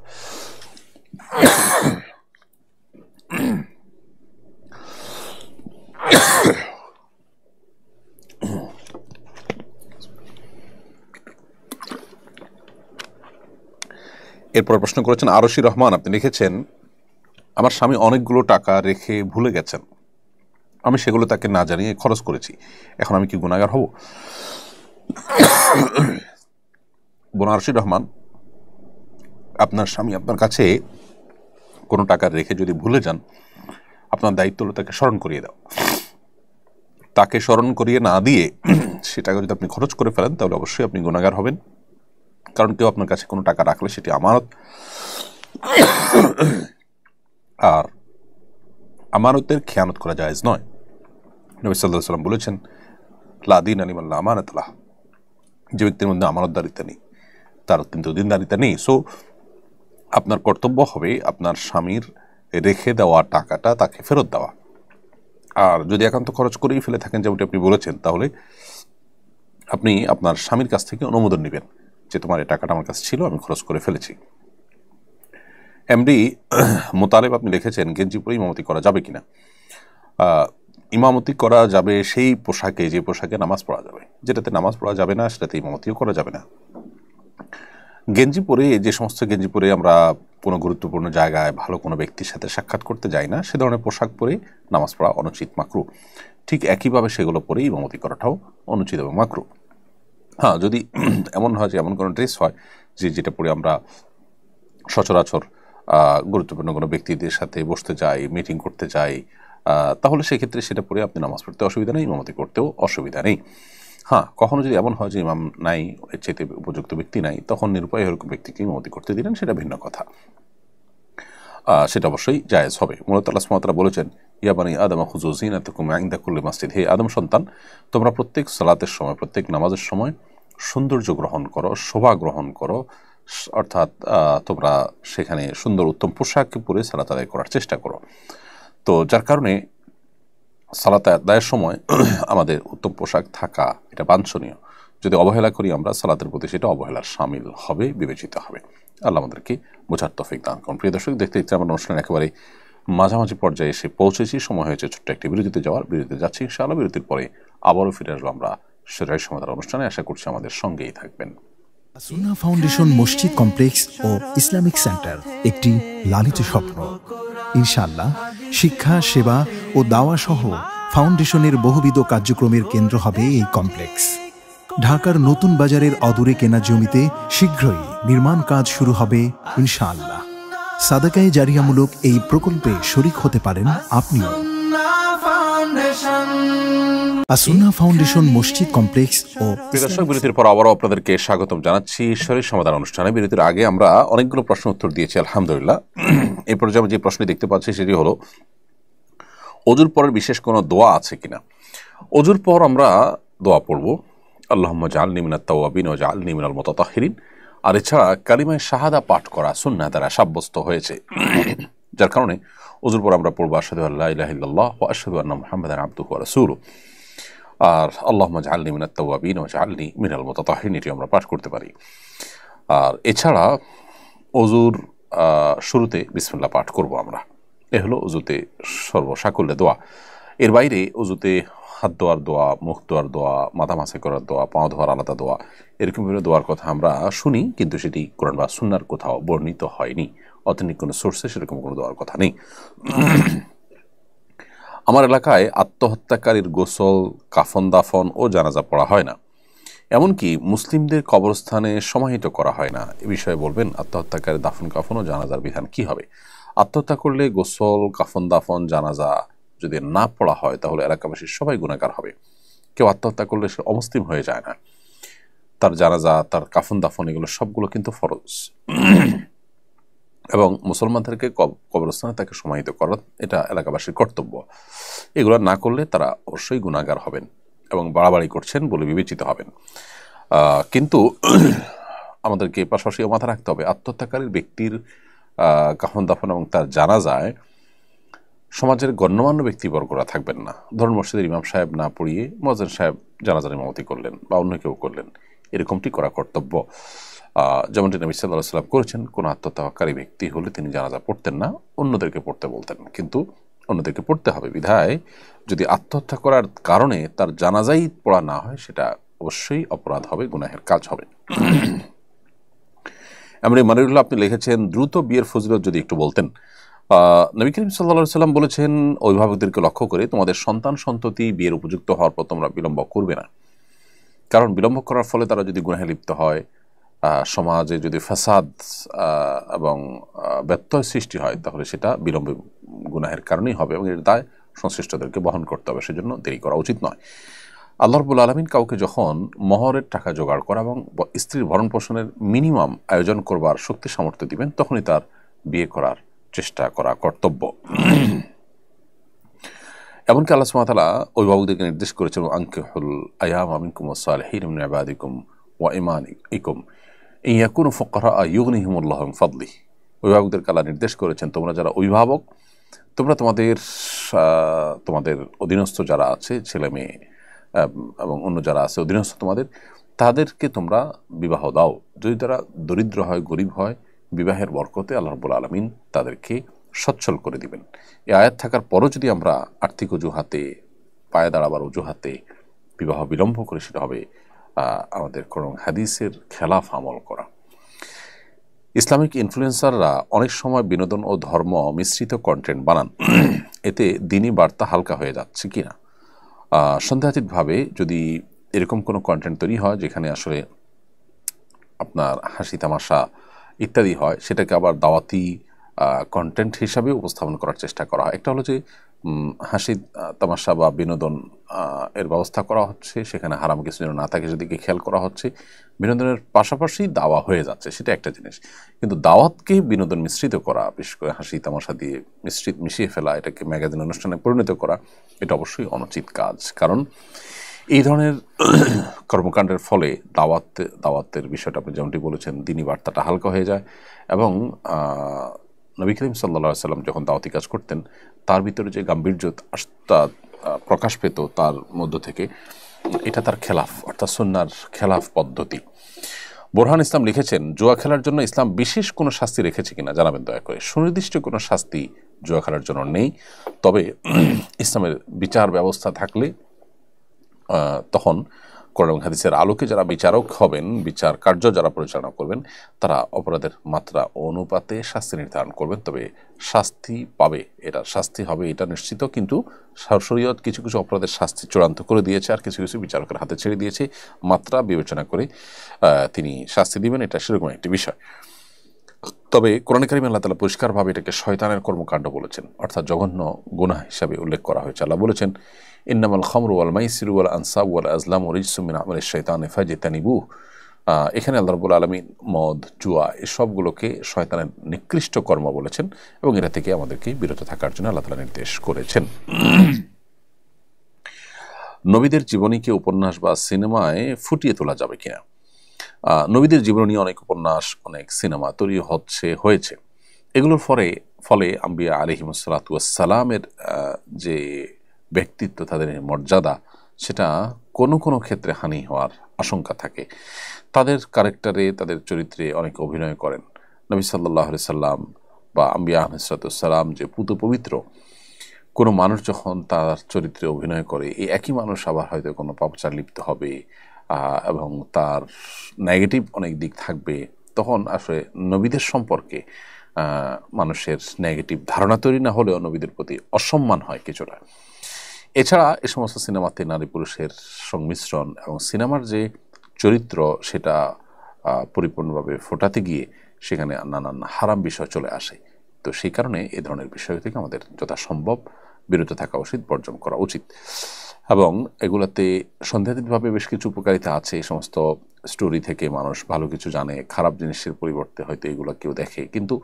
এরপর প্রশ্ন করেছেন আরশি রহমান, আপনি লিখেছেন, আমার স্বামী অনেকগুলো টাকা রেখে ভুলে গেছেন, আমি সেগুলো তাকে না জানিয়ে খরচ করেছি, এখন আমি কি গুনাহগার হব? বোন আরশি রহমান, আপনার স্বামী আপনার কাছে কোনো টাকা রেখে যদি ভুলে যান, আপনার দায়িত্ব হলো তাকে স্মরণ করিয়ে দাও। তাকে স্মরণ করিয়ে না দিয়ে সে টাকা যদি আপনি খরচ করে ফেলেন, তাহলে অবশ্যই আপনি গুনাহগার হবেন। কারণ কেউ আপনার কাছে কোনো টাকা রাখলে সেটি আমানত, আর আমানতের খেয়ানত করা জায়েজ নয়। নবী সাল্লাল্লাহু আলাইহি ওয়াসাল্লাম বলেছেন, লা দীনা লিমান লা আমানাতা লাহু, যে ব্যক্তির মধ্যে আমানতদারিতা নেই তার কিন্তু দিনদারিতা নেই। সো আপনার কর্তব্য হবে আপনার স্বামীর রেখে দেওয়া টাকাটা তাকে ফেরত দেওয়া। আর যদি একান্ত খরচ করেই ফেলে থাকেন, যেমনটি আপনি বলেছেন, তাহলে আপনি আপনার স্বামীর কাছ থেকে অনুমোদন নেবেন যে তোমার এই টাকাটা আমার কাছে ছিল, আমি খরচ করে ফেলেছি। এমডি মোতালেব আপনি লিখেছেন, গেঞ্জি পরে ইমামতি করা যাবে কিনা? ইমামতি করা যাবে সেই পোশাকে যে পোশাকে নামাজ পড়া যাবে। যেটাতে নামাজ পড়া যাবে না সেটাতে ইমামতিও করা যাবে না। গেঞ্জি পরে, যে সমস্ত গেঞ্জি পরে আমরা কোনো গুরুত্বপূর্ণ জায়গায় ভালো কোনো ব্যক্তির সাথে সাক্ষাৎ করতে যাই না, সে ধরনের পোশাক পরে নামাজ পড়া অনুচিত, মাকরু। ঠিক একইভাবে সেগুলো পরে ইমামতি করাটাও অনুচিত এবং মাকরু। হ্যাঁ, যদি এমন হয় যে এমন কোনো ড্রেস হয় যেটা পরে আমরা সচরাচর গুরুত্বপূর্ণ কোনো ব্যক্তিদের সাথে বসতে যাই, মিটিং করতে যাই, তাহলে সেক্ষেত্রে সেটা পরে আপনি নামাজ পড়তে অসুবিধা নেই, ইমামতি করতেও অসুবিধা নেই। হ্যাঁ, কখনো যদি এমন হয় যে ইমাম নাই, এর চাইতে উপযুক্ত ব্যক্তি নাই, তখন নিরুপায় এরকম ব্যক্তিকে ইমামতি করতে দিলেন, সেটা ভিন্ন কথা, সেটা অবশ্যই জায়েজ হবে। মূলত আল্লাহ সুবহানাহু ওয়া তাআলা বলেছেন, ইয়া বানি আদম খুযু যিনাতাকুম ইনদা কুল্লি মসজিদ, হে আদম সন্তান, তোমরা প্রত্যেক সালাতের সময়, প্রত্যেক নামাজের সময় সৌন্দর্য গ্রহণ করো, শোভা গ্রহণ করো, অর্থাৎ তোমরা সেখানে সুন্দর উত্তম পোশাক পরে সালাত আদায় করার চেষ্টা করো। তো যার কারণে সালাত আদায়ের সময় আমাদের উত্তম পোশাক থাকা এটা বাঞ্ছনীয়। যদি অবহেলা করি আমরা সালাতের প্রতি, সেটা অবহেলার শামিল হবে, বিবেচিত হবে। আল্লাহ আমাদেরকে বোঝার তৌফিক দান করুন। প্রিয় দর্শক, দেখতে দেখতে আমরা অনুষ্ঠান একেবারে মাঝামাঝি পর্যায়ে এসে পৌঁছেছি। সময় হয়েছে ছোট্ট একটি বিরতিতে যাওয়ার। বিরতিতে যাচ্ছি ইনশাআল্লাহ। বিরতির পরে আবারও ফিরে আসবো আমরা শরীর সমাধান অনুষ্ঠানে। আশা করছি আমাদের সঙ্গেই থাকবেন। সুন্নাহ ফাউন্ডেশন মসজিদ কমপ্লেক্স ও ইসলামিক সেন্টার, একটি লালিত স্বপ্ন। ইনশাআল্লাহ শিক্ষা, সেবা ও দাওয়া সহ ফাউন্ডেশনের বহুবিধ কার্যক্রমের কেন্দ্র হবে এই কমপ্লেক্স। ঢাকার নতুন বাজারের অদূরে কেনা জমিতে শীঘ্রই নির্মাণ কাজ শুরু হবে ইনশাআল্লাহ। সাদাকায়ে জারিয়ামূলক এই প্রকল্পে শরীক হতে পারেন আপনিও। সুন্নাহ ফাউন্ডেশন মসজিদ কমপ্লেক্স ও দর্শক, বিরতির পর আবারও আপনাদেরকে স্বাগতম জানাচ্ছি শরীর সমাধান অনুষ্ঠানে। বিরতির আগে আমরা অনেকগুলো প্রশ্ন উত্তর দিয়েছি আলহামদুলিল্লাহ। এই পর্যায়ে যে প্রশ্নটি দেখতে পাচ্ছি সেটি হলো, অজুর পরের বিশেষ কোনো দোয়া আছে কিনা? অজুর পর আমরা দোয়া পড়ব, আল্লাহুম্মা জাআলনি মিনাত তাওয়াবিন ওয়া জাআলনি মিনাল মুতাতাহহিরিন। আর এছাড়া কালিমায়ে শাহাদা পাঠ করা সুন্নাহ দ্বারা সাব্যস্ত হয়েছে, যার কারণে অজুর পর আমরা পড়ব আশহাদু আল্লা ইলাহা ইল্লাল্লাহ ওয়া আশহাদু আন্না মুহাম্মাদান আবদুহু ওয়া রাসূলুহু। আর আল্লাহুম্মা জাআলনি মিনাত তাওয়াবিন ওয়া জাআলনি মিনাল মুতাতাহহিরিন, এটি আমরা পাঠ করতে পারি। আর এছাড়া অজুর শুরুতে বিসমিল্লাহ পাঠ করব আমরা। এ হলো অজুতে সর্বসাকল্যে দোয়া। এর বাইরে অজুতে হাত ধোয়ার দোয়া, মুখ ধোয়ার দোয়া, মাথা মাসাজ করার দোয়া, পা ধোয়ার আলাদা দোয়া, এরকম বিভিন্ন দোয়ার কথা আমরা শুনি, কিন্তু সেটি কোরআন বা সুন্নাহর কোথাও বর্ণিত হয়নি। অথেন্টিক কোনো সোর্সে সেরকম কোনো দোয়ার কথা নেই। আমার এলাকায় আত্মহত্যাকারীর গোসল, কাফন দাফন ও জানাজা পড়া হয় না, এমনকি মুসলিমদের কবরস্থানে সমাহিত করা হয় না। এ বিষয়ে বলবেন, আত্মহত্যাকারীর দাফন কাফন ও জানাজার বিধান কি হবে? আত্মহত্যা করলে গোসল, কাফন দাফন, জানাজা যদি না পড়া হয় তাহলে এলাকাবাসীর সবাই গুনাহগার হবে। কেউ আত্মহত্যা করলে সে অমুসলিম হয়ে যায় না। তার জানাজা, তার কাফন দাফন, এগুলো সবগুলো কিন্তু ফরজ, এবং মুসলমানদেরকে কবরস্থানে তাকে সমাহিত করা এটা এলাকাবাসীর কর্তব্য। এগুলো না করলে তারা অবশ্যই গুনাহগার হবেন এবং বাড়াবাড়ি করছেন বলে বিবেচিত হবেন। কিন্তু আমাদেরকে পাশাপাশি মাথায় রাখতে হবে, আত্মহত্যাকারীর ব্যক্তির কাফন দাফন এবং তার জানাজায় সমাজের গণ্যমান্য ব্যক্তিবর্গরা থাকবেন না। ধরুন মসজিদের ইমাম সাহেব না পড়িয়ে মুয়াজ্জিন সাহেব জানাজার ইমামতি করলেন বা অন্য কেউ করলেন, এরকমটি করা কর্তব্য। যেমনটি নবী সাল্লাল্লাহু আলাইহি ওয়াসাল্লাম করেছেন, কোন আত্মহত্যাকারী ব্যক্তি হলে তিনি জানাজা পড়তেন না, অন্যদেরকে পড়তে বলতেন। কিন্তু অন্যদেরকে পড়তে হবে বিধায় যদি আত্মহত্যা করার কারণে তার জানাজাই পড়া না হয়, সেটা অবশ্যই অপরাধ হবে, গুনাহের কাজ হবে। এমনি মানিরুল্লাহ আপনি লিখেছেন, দ্রুত বিয়ের ফজিলত যদি একটু বলতেন। নবী করিম সাল্লাল্লাহু আলাইহি ওয়াসাল্লাম বলেছেন, অভিভাবকদেরকে লক্ষ্য করে, তোমাদের সন্তান সন্ততি বিয়ের উপযুক্ত হওয়ার পর তোমরা বিলম্ব করবে না, কারণ বিলম্ব করার ফলে তারা যদি গুনাহে লিপ্ত হয়, সমাজে যদি ফাসাদ এবং ব্যত্যয় সৃষ্টি হয়, তাহলে সেটা বিলম্বে গুনাহের কারণেই হবে এবং এর দায় সংশ্লিষ্টদেরকে বহন করতে হবে। সেজন্য দেরি করা উচিত নয়। আল্লাহ রাব্বুল আলামিন কাউকে যখন মহরের টাকা জোগাড় করা এবং স্ত্রীর ভরণ পোষণের মিনিমাম আয়োজন করবার শক্তি সামর্থ্য দিবেন, তখনই তার বিয়ে করার চেষ্টা করা কর্তব্য। এমনকি আল্লাহ সুবহানাহু ওয়া তাআলা অভিভাবকদেরকে নির্দেশ করেছেন, আনকিহুল আয়ামা মিনকুম ওয়াস-সালিহিন মিন ইবাদিকুম ওয়া ইমানিকুম ইন ইয়াকুনু ফুকারা ইউগনিহিমুল্লাহু মিন ফাদলিহি। অভিভাবকদেরকে আল্লাহ নির্দেশ করেছেন, তোমরা যারা অভিভাবক, তোমরা তোমাদের অধীনস্থ যারা আছে, ছেলে মেয়ে এবং অন্য যারা আছে অধীনস্থ তাদেরকে তোমরা বিবাহ দাও। যদি তারা দরিদ্র হয়, গরিব হয়, বিবাহের বরকতে আল্লাহ রাব্বুল আলামিন তাদেরকে সচ্ছল করে দিবেন। এই আয়াত থাকার পরও যদি আমরা আর্থিক অজুহাতে, পায়ে দাঁড়াবার অজুহাতে বিবাহ বিলম্ব করে, সেটা হবে আমাদের কোরআন হাদিসের খেলাফ আমল করা। ইসলামিক ইনফ্লুয়েন্সাররা অনেক সময় বিনোদন ও ধর্ম মিশ্রিত কন্টেন্ট বানান, এতে দিনী বার্তা হালকা হয়ে যাচ্ছে কিনা? সন্দেহাতীতভাবে যদি এরকম কোনো কন্টেন্ট তৈরি হয় যেখানে আসলে আপনার হাসি তামাশা ইত্যাদি হয়, সেটাকে আবার দাওয়াতি কন্টেন্ট হিসাবে উপস্থাপন করার চেষ্টা করা হয়। একটা হলো যে হাসি তামাশা বা বিনোদন এর ব্যবস্থা করা হচ্ছে, সেখানে হারাম কিছু যেন না থাকে সেদিকে খেয়াল করা হচ্ছে, বিনোদনের পাশাপাশি দাওয়া হয়ে যাচ্ছে, সেটা একটা জিনিস। কিন্তু দাওয়াতকে বিনোদন মিশ্রিত করা, বিশেষ করে হাসি তামাশা দিয়ে মিশিয়ে ফেলা, এটাকে ম্যাগাজিন অনুষ্ঠানে পরিণত করা, এটা অবশ্যই অনুচিত কাজ। কারণ এই ধরনের কর্মকাণ্ডের ফলে দাওয়াতের বিষয়টা আপনি যেমনটি বলেছেন, দিনী বার্তাটা হালকা হয়ে যায়। এবং নবী করিম সাল্লাল্লাহু আলাইহি ওয়াসাল্লাম যখন দাওয়াতি কাজ করতেন, তার ভিতরে যে গাম্ভীর্য প্রকাশ পেত তার মধ্য থেকে, এটা তার খেলাফ, অর্থাৎ সুন্নাহর খেলাফ পদ্ধতি। বোরহান ইসলাম লিখেছেন, জুয়া খেলার জন্য ইসলাম বিশেষ কোনো শাস্তি রেখেছে কিনা জানাবেন দয়া করে। সুনির্দিষ্ট কোনো শাস্তি জুয়া খেলার জন্য নেই, তবে ইসলামের বিচার ব্যবস্থা থাকলে তখন কোরআন হাদিসের আলোকে যারা বিচারক হবেন, বিচার কার্য যারা পরিচালনা করবেন, তারা অপরাধের মাত্রা অনুপাতে শাস্তি নির্ধারণ করবেন। তবে শাস্তি পাবে, এটা শাস্তি হবে এটা নিশ্চিত। কিন্তু শরীয়ত কিছু কিছু অপরাধের শাস্তি চূড়ান্ত করে দিয়েছে, আর কিছু কিছু বিচারকের হাতে ছেড়ে দিয়েছে, মাত্রা বিবেচনা করে তিনি শাস্তি দিবেন, এটা সেরকম একটি বিষয়। তবে কোরআন কারিমে আল্লাহ তাআলা পরিষ্কারভাবে এটাকে শয়তানের কর্মকাণ্ড বলেছেন, অর্থাৎ জঘন্য গুনাহ হিসাবে উল্লেখ করা হয়েছে। আল্লাহ বলেছেন, ইন্নামাল খামরু ওয়াল মাইসিরু ওয়াল আনসাবু ওয়াল আজলামু রিজসুম মিন আমালিশ শাইতানি ফাজতানিবুহু। এখানে আল্লাহ রাব্বুল আলামিন মদ, জুয়া এসবগুলোকে শয়তানের নিকৃষ্ট কর্ম বলেছেন, এবং এটা থেকে আমাদেরকে বিরত থাকার জন্য আল্লাহ তাআলা নির্দেশ করেছেন। নবীদের জীবনীকে উপন্যাস বা সিনেমায় ফুটিয়ে তোলা যাবে কিনা? নবীদের জীবনী অনেক উপন্যাস, অনেক সিনেমা তৈরি হয়েছে। এগুলোর ফলে আম্বিয়া আলাইহিমুস সালাতু ওয়াস সালামের যে ব্যক্তিত্ব, তাদের মর্যাদা, সেটা কোনো কোনো ক্ষেত্রে হানি হওয়ার আশঙ্কা থাকে। তাদের ক্যারেক্টারে, তাদের চরিত্রে অনেক অভিনয় করেন। নবী সাল্লাল্লাহু আলাইহি সাল্লাম বা আম্বিয়া আলাইহিস সালাম যে পুত পবিত্র, কোনো মানুষ যখন তার চরিত্রে অভিনয় করে, এই একই মানুষ আবার হয়তো কোনো পাপাচার লিপ্ত হবে এবং তার নেগেটিভ অনেক দিক থাকবে, তখন আসলে নবীদের সম্পর্কে মানুষের নেগেটিভ ধারণা তৈরি না হলেও নবীদের প্রতি অসম্মান হয় কিছুটা। এছাড়া এ সমস্ত সিনেমাতে নারী পুরুষের সংমিশ্রণ এবং সিনেমার যে চরিত্র, সেটা পরিপূর্ণভাবে ফোটাতে গিয়ে সেখানে নানান হারাম বিষয় চলে আসে। তো সেই কারণে এই ধরনের বিষয় থেকে আমাদের যথাসম্ভব বিরত থাকা উচিত, বর্জন করা উচিত। এবং এগুলাতে সন্দেহাতীতভাবে বেশ কিছু উপকারিতা আছে। এই সমস্ত স্টোরি থেকে মানুষ ভালো কিছু জানে, খারাপ জিনিসের পরিবর্তে হয়তো এগুলো কেউ দেখে, কিন্তু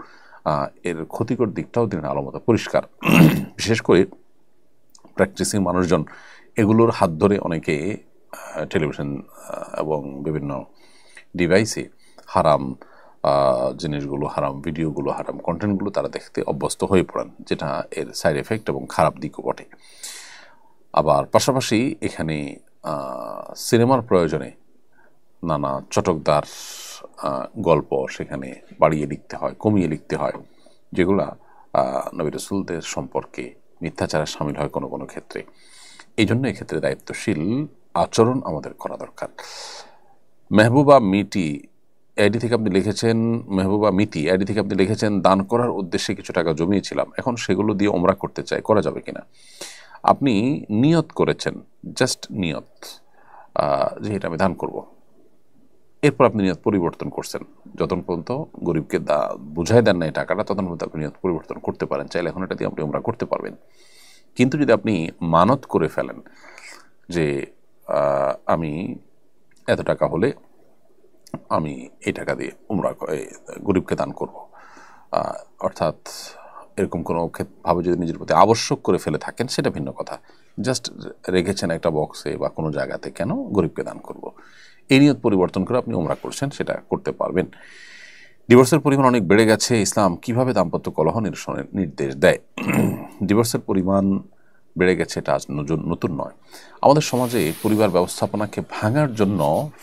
এর ক্ষতিকর দিকটাও দিনের আলোমতো পরিষ্কার। বিশেষ করে প্র্যাকটিসিং মানুষজন এগুলোর হাত ধরে অনেকে টেলিভিশন এবং বিভিন্ন ডিভাইসে হারাম জিনিসগুলো, হারাম ভিডিওগুলো, হারাম কন্টেন্টগুলো তারা দেখতে অভ্যস্ত হয়ে পড়েন, যেটা এর সাইড এফেক্ট এবং খারাপ দিকও বটে। আবার পাশাপাশি এখানে সিনেমার প্রয়োজনে নানা চটকদার গল্প সেখানে বাড়িয়ে লিখতে হয়, কমিয়ে লিখতে হয়, যেগুলা নবী রাসূলদের সম্পর্কে মিথ্যাচারে শামিল হয় কোনো কোনো ক্ষেত্রে। এই জন্য এক্ষেত্রে দায়িত্বশীল আচরণ আমাদের করা দরকার। মেহবুবা মিটি আইডি থেকে আপনি লিখেছেন, মেহবুবা মিতি আইডি থেকে আপনি লিখেছেন, দান করার উদ্দেশ্যে কিছু টাকা জমিয়েছিলাম, এখন সেগুলো দিয়ে ওমরা করতে চাই, করা যাবে কিনা? আপনি নিয়ত করেছেন, জাস্ট নিয়ত যে এটা আমি দান করব, এরপর আপনি নিয়ত পরিবর্তন করছেন। যতক্ষণ পর্যন্ত গরিবকে বুঝাই দেন না এই টাকাটা, ততক্ষণ পর্যন্ত আপনি নিয়ত পরিবর্তন করতে পারেন, চাইলে এখন এটা দিয়ে আপনি ওমরা করতে পারবেন। কিন্তু যদি আপনি মানত করে ফেলেন যে আমি এত টাকা হলে আমি এই টাকা দিয়ে উমরা গরিবকে দান করব, অর্থাৎ এরকম কোনো ভাবে যদি নিজের প্রতি আবশ্যক করে ফেলে থাকেন, সেটা ভিন্ন কথা। জাস্ট রেখেছেন একটা বক্সে বা কোনো জায়গাতে, কেন গরিবকে দান করব, এই নিয়ত পরিবর্তন করে আপনি উমরা করছেন, সেটা করতে পারবেন। ডিভোর্সের পরিমাণ অনেক বেড়ে গেছে, ইসলাম কিভাবে দাম্পত্য কলহ নিরসনের নির্দেশ দেয়? ডিভোর্সের পরিমাণ বেড়ে গেছে, এটা আজ নতুন নয়। আমাদের সমাজে পরিবার ব্যবস্থাপনাকে ভাঙার জন্য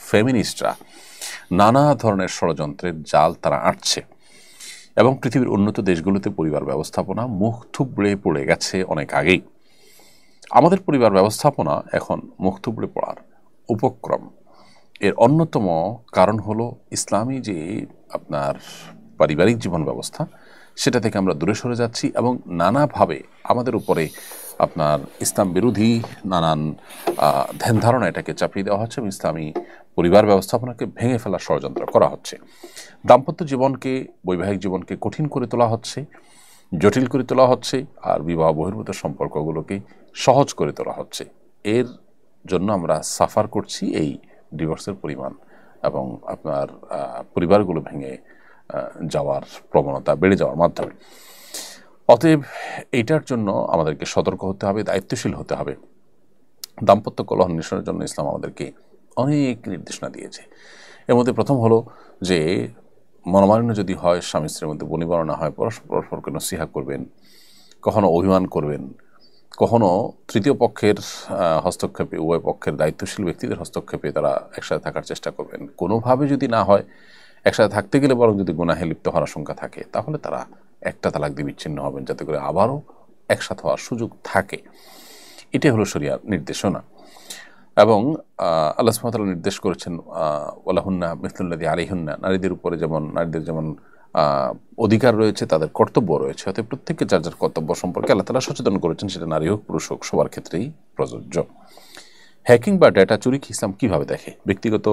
ফেমিনিস্টরা নানা ধরনের ষড়যন্ত্রের জাল তারা আঁটছে, এবং পৃথিবীর উন্নত দেশগুলোতে পরিবার ব্যবস্থাপনা মুখ থুবড়ে পড়ে গেছে অনেক আগেই। আমাদের পরিবার ব্যবস্থাপনা এখন মুখ থুবড়ে পড়ার উপক্রম। এর অন্যতম কারণ হলো ইসলামী যে আপনার পারিবারিক জীবন ব্যবস্থা, সেটা থেকে আমরা দূরে সরে যাচ্ছি এবং নানাভাবে আমাদের উপরে আপনার ইসলাম বিরোধী নানান ধ্যান ধারণা এটাকে চাপিয়ে দেওয়া হচ্ছে এবং ইসলামী পরিবার ব্যবস্থাপনাকে ভেঙে ফেলার ষড়যন্ত্র করা হচ্ছে। দাম্পত্য জীবনকে, বৈবাহিক জীবনকে কঠিন করে তোলা হচ্ছে, জটিল করে তোলা হচ্ছে, আর বিবাহ বহির্ভূত সম্পর্কগুলোকে সহজ করে তোলা হচ্ছে। এর জন্য আমরা সাফার করছি এই ডিভোর্সের পরিমাণ এবং আপনার পরিবারগুলো ভেঙে যাওয়ার প্রবণতা বেড়ে যাওয়ার মাধ্যমে। অতএব এইটার জন্য আমাদেরকে সতর্ক হতে হবে, দায়িত্বশীল হতে হবে। দাম্পত্য কলহ নিরসনের জন্য ইসলাম আমাদেরকে অনেক নির্দেশনা দিয়েছে। এর মধ্যে প্রথম হলো যে মনোমালিন্য যদি হয়, স্বামী স্ত্রীর মধ্যে বনিবনা না হয়, পরস্পরকে নসিহা করবেন, কখনো অভিমান করবেন, কখনো তৃতীয় পক্ষের হস্তক্ষেপে, উভয় পক্ষের দায়িত্বশীল ব্যক্তিদের হস্তক্ষেপে তারা একসাথে থাকার চেষ্টা করবেন। কোনোভাবে যদি না হয়, একসাথে থাকতে গেলে বরং যদি গুনাহে লিপ্ত হওয়ার আশঙ্কা থাকে, তাহলে তারা একটা তালাক দিয়ে বিচ্ছিন্ন হবেন, যাতে করে আবারও একসাথে হওয়ার সুযোগ থাকে। এটাই হলো শরিয়ার নির্দেশনা। এবং আল্লাহ সুবহানাহু ওয়া তাআলা নির্দেশ করেছেন ওয়ালাহুন্না মিসলুল্লাযী আলাইহিন্না, নারীদের উপরে যেমন নারীদের যেমন অধিকার রয়েছে, তাদের কর্তব্য রয়েছে। অতএব প্রত্যেককে যার যার কর্তব্য সম্পর্কে আল্লাহ তাআলা সচেতন করেছেন, সেটা নারী হোক পুরুষ হোক সবার ক্ষেত্রেই প্রযোজ্য। হ্যাকিং বা ডেটা চুরিকে ইসলাম কীভাবে দেখে? ব্যক্তিগত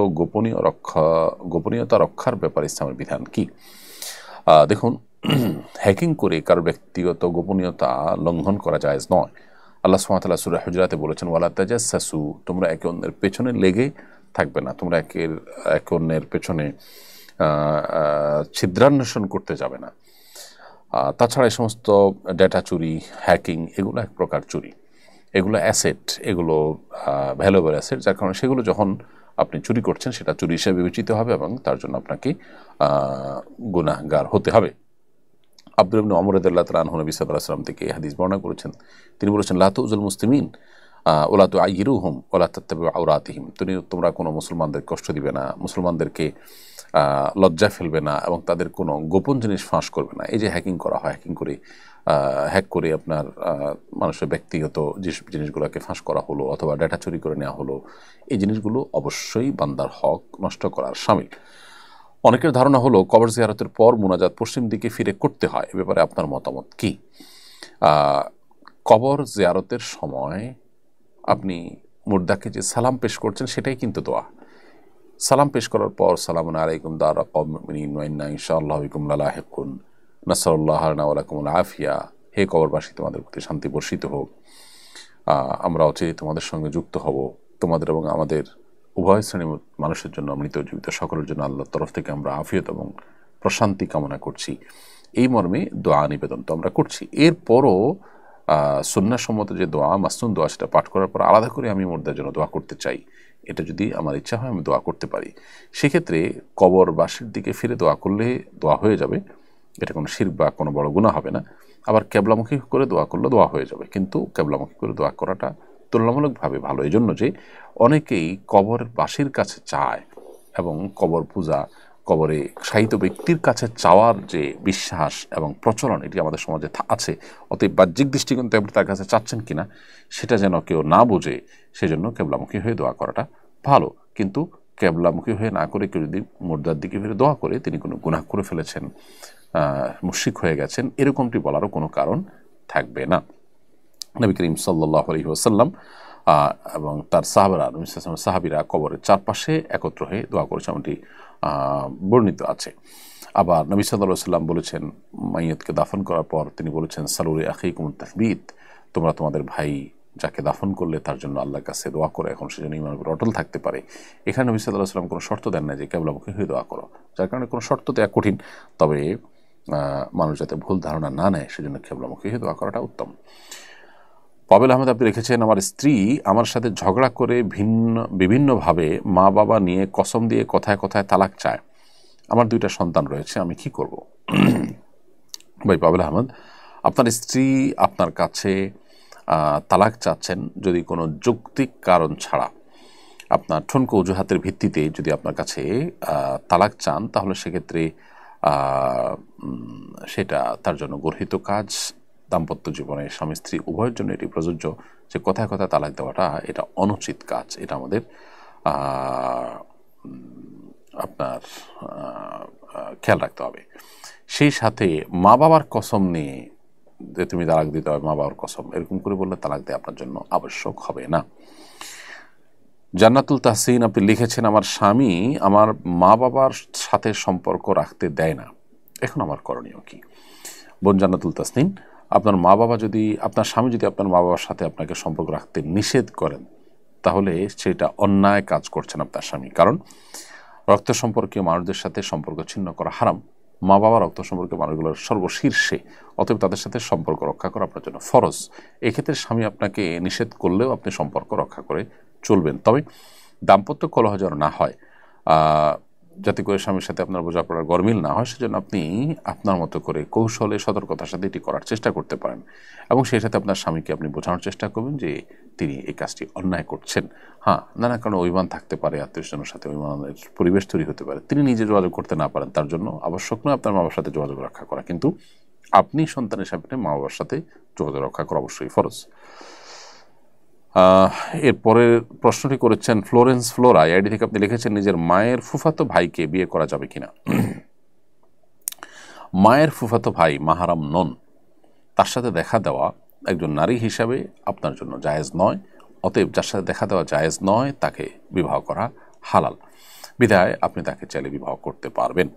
গোপনীয়তা রক্ষার ব্যাপারে ইসলামের বিধান কি? দেখুন, হ্যাকিং করে কারোর ব্যক্তিগত গোপনীয়তা লঙ্ঘন করা জায়েজ নয়। আল্লাহ সুবহানাহু ওয়া তাআলা সূরা হুজুরাতে বলেছেন, ওয়ালা তাজাসসু, তোমরা একে অন্যের পেছনে লেগে থাকবে না, তোমরা একে অন্যের পেছনে ছিদ্রান্বেষণ করতে যাবে না। তাছাড়া এই সমস্ত ডেটা চুরি, হ্যাকিং, এগুলো এক প্রকার চুরি। এগুলো অ্যাসেট, এগুলো ভ্যালুয়েবল অ্যাসেট, যার কারণে সেগুলো যখন আপনি চুরি করছেন সেটা চুরি হিসেবে বিবেচিত হবে এবং তার জন্য আপনাকে গুনাহগার হতে হবে। আব্দুল্লাহ ইবনে ওমর রাদিয়াল্লাহু তাআলা আনহু নবী সাল্লাল্লাহু আলাইহি ওয়াসাল্লাম থেকে এই হাদিস বর্ণনা করেছেন। তিনি বলেছেন, লা তুযুল মুসলিমিন ওয়ালা তুআইরুহুম ওয়ালা তাত্তাবিউ আওরাতিহিম, তোমরা কোনো মুসলমানদের কষ্ট দিবে না, মুসলমানদেরকে লজ্জা ফেলবে না এবং তাদের কোনো গোপন জিনিস ফাঁস করবে না। এই যে হ্যাকিং করা হয়, হ্যাক করে আপনার মানুষের ব্যক্তিগত যে জিনিসগুলোকে ফাঁস করা হলো অথবা ডেটা চুরি করে নেওয়া হলো, এই জিনিসগুলো অবশ্যই বান্দার হক নষ্ট করার শামিল। অনেকের ধারণা হলো কবর জিয়ারতের পর মুনাজাত পশ্চিম দিকে ফিরে করতে হয়। এ ব্যাপারে আপনার মতামত কি? কবর জিয়ারতের সময় আপনি মুর্দাকে যে সালাম পেশ করছেন সেটাই কিন্তু দোয়া। সালাম পেশ করার পর সালামুন আলাইকুম দারা কওমিন মুমিনিন ওয়া ইন্না ইনশাআল্লাহু বিকুম লালাহিকুন নাসাল্লাহু লানা ওয়া লাকুমুল আফিয়া, হে কবরবাসী, তোমাদের প্রতি শান্তি বর্ষিত হোক, আমরা অচিরেই তোমাদের সঙ্গে যুক্ত হব, তোমাদের এবং আমাদের উভয় শ্রেণীর মানুষের জন্য, মৃত জীবিত সকলের জন্য আল্লাহর তরফ থেকে আমরা আফিয়ত এবং প্রশান্তি কামনা করছি। এই মর্মে দোয়া নিবেদন তো আমরা করছি। এরপরও সুন্নাহসম্মত যে দোয়া, মাসনুন দোয়া, সেটা পাঠ করার পর আলাদা করে আমি মুর্দার জন্য দোয়া করতে চাই, এটা যদি আমার ইচ্ছা হয় আমি দোয়া করতে পারি। সেক্ষেত্রে কবরবাসীর দিকে ফিরে দোয়া করলে দোয়া হয়ে যাবে, এটা কোনো শিরক বা কোনো বড় গুনাহ হবে না। আবার কেবলামুখী করে দোয়া করলে দোয়া হয়ে যাবে, কিন্তু কেবলামুখী করে দোয়া করাটা তুলনামূলকভাবে ভালো। এই জন্য যে অনেকেই কবরের বাসীর কাছে চায় এবং কবর পূজা, কবরে শায়িত ব্যক্তির কাছে চাওয়ার যে বিশ্বাস এবং প্রচলন, এটি আমাদের সমাজে আছে। অতএব বাহ্যিক দৃষ্টিকোণ থেকে আপনি তার কাছে চাচ্ছেন কিনা সেটা যেন কেউ না বোঝে, সেজন্য কেবলামুখী হয়ে দোয়া করাটা ভালো। কিন্তু কেবলামুখী হয়ে না করে কেউ যদি মুর্দার দিকে ফিরে দোয়া করে, তিনি কোনো গুনাহ করে ফেলেছেন, মুশরিক হয়ে গেছেন, এরকমটি বলারও কোনো কারণ থাকবে না। নবী করিম সাল্লাল্লাহু আলাইহি ওয়াসাল্লাম এবং তার সাহাবীরা কবরের চারপাশে একত্র হয়ে দোয়া করেছে, এমনটি বর্ণিত আছে। আবার নবী সাল্লাল্লাহু আলাইহি ওয়াসাল্লাম বলেছেন, মাইয়াতকে দাফন করার পর তিনি বলেছেন, সালুলি আখিকুমুত তাসবিত, তোমরা তোমাদের ভাই যাকে দাফন করলে তার জন্য আল্লাহর কাছে দোয়া করো, এখন সেজন্য ইমানের উপর অটল থাকতে পারে। এখানে নবী সাল্লাল্লাহু আলাইহি ওয়াসাল্লাম কোনো শর্ত দেন না যে কেবলামুখী হয়ে দোয়া করো, যার কারণে কোনো শর্ত দেওয়া কঠিন। তবে মানুষ যাতে ভুল ধারণা না নেয়, সেজন্য কেবলামুখী হয়ে দোয়া করাটা উত্তম। পাবেল আহমেদ আপনি লিখেছেন, আমার স্ত্রী আমার সাথে ঝগড়া করে বিভিন্নভাবে মা বাবা নিয়ে কসম দিয়ে কথায় কথায় তালাক চায়। আমার 2টা সন্তান রয়েছে, আমি কি করব? ভাই পাবেল আহমেদ, আপনার স্ত্রী আপনার কাছে তালাক চাচ্ছেন যদি কোনো যৌক্তিক কারণ ছাড়া, আপনার ঠুনকো অজুহাতের ভিত্তিতে যদি আপনার কাছে তালাক চান, তাহলে সেক্ষেত্রে সেটা তার জন্য গর্হিত কাজ দাম্পত্য জীবনে স্বামী স্ত্রী উভয়ের জন্য এটি প্রযোজ্য যে কথায় কথায় তালাক দেওয়াটা এটা অনুচিত কাজ। এটা আমাদের আপনার খেয়াল রাখতে হবে। সেই সাথে মা বাবার কসম নিয়ে যে তুমি তালাক দিতে হবে, মা বাবার কসম এরকম করে বললে তালাক দেওয়া আপনার জন্য আবশ্যক হবে না। জান্নাতুল তাহসিন আপনি লিখেছেন, আমার স্বামী আমার মা বাবার সাথে সম্পর্ক রাখতে দেয় না, এখন আমার করণীয় কি? বোন জান্নাতুল তাহসিন, আপনার মা বাবা যদি, আপনার স্বামী যদি আপনার মা বাবার সাথে আপনাকে সম্পর্ক রাখতে নিষেধ করেন, তাহলে সেটা অন্যায় কাজ করছেন আপনার স্বামী। কারণ রক্ত সম্পর্কীয় মানুষদের সাথে সম্পর্ক ছিন্ন করা হারাম। মা বাবা রক্ত সম্পর্কীয় মানুষগুলোর সর্বশীর্ষে, অতএব তাদের সাথে সম্পর্ক রক্ষা করা আপনার জন্য ফরজ। এক্ষেত্রে স্বামী আপনাকে নিষেধ করলেও আপনি সম্পর্ক রক্ষা করে চলবেন। তবে দাম্পত্য কলহ যেন না হয়, যাতে করে স্বামীর সাথে আপনার বোঝাপড়ার গরমিল না হয়, সেজন্য আপনি আপনার মতো করে কৌশলে সতর্কতার সাথে এটি করার চেষ্টা করতে পারেন এবং সেই সাথে আপনার স্বামীকে আপনি বোঝানোর চেষ্টা করবেন যে তিনি এই কাজটি অন্যায় করছেন। হ্যাঁ, নানা কারণে অভিমান থাকতে পারে, আত্মীয়স্বজনের সাথে অভিমানের পরিবেশ তৈরি হতে পারে, তিনি নিজে যোগাযোগ করতে না পারেন, তার জন্য আবশ্যক নয় আপনার মা বাবার সাথে যোগাযোগ রক্ষা করা, কিন্তু আপনি সন্তানের সামনে মা বাবার সাথে যোগাযোগ রক্ষা করা অবশ্যই ফরজ। এরপরের প্রশ্নটি করেছেন ফ্লোরেন্স ফ্লোরা, আইডি থেকে আপনি লিখেছেন, নিজের মায়ের ফুফাতো ভাইকে বিয়ে করা যাবে কিনা? মায়ের ফুফাতো ভাই মাহারাম নন, তার সাথে দেখা দেওয়া একজন নারী হিসাবে আপনার জন্য জায়েজ নয়। অতএব যার সাথে দেখা দেওয়া জায়েজ নয় তাকে বিবাহ করা হালাল, বিধায় আপনি তাকে চাইলে বিবাহ করতে পারবেন।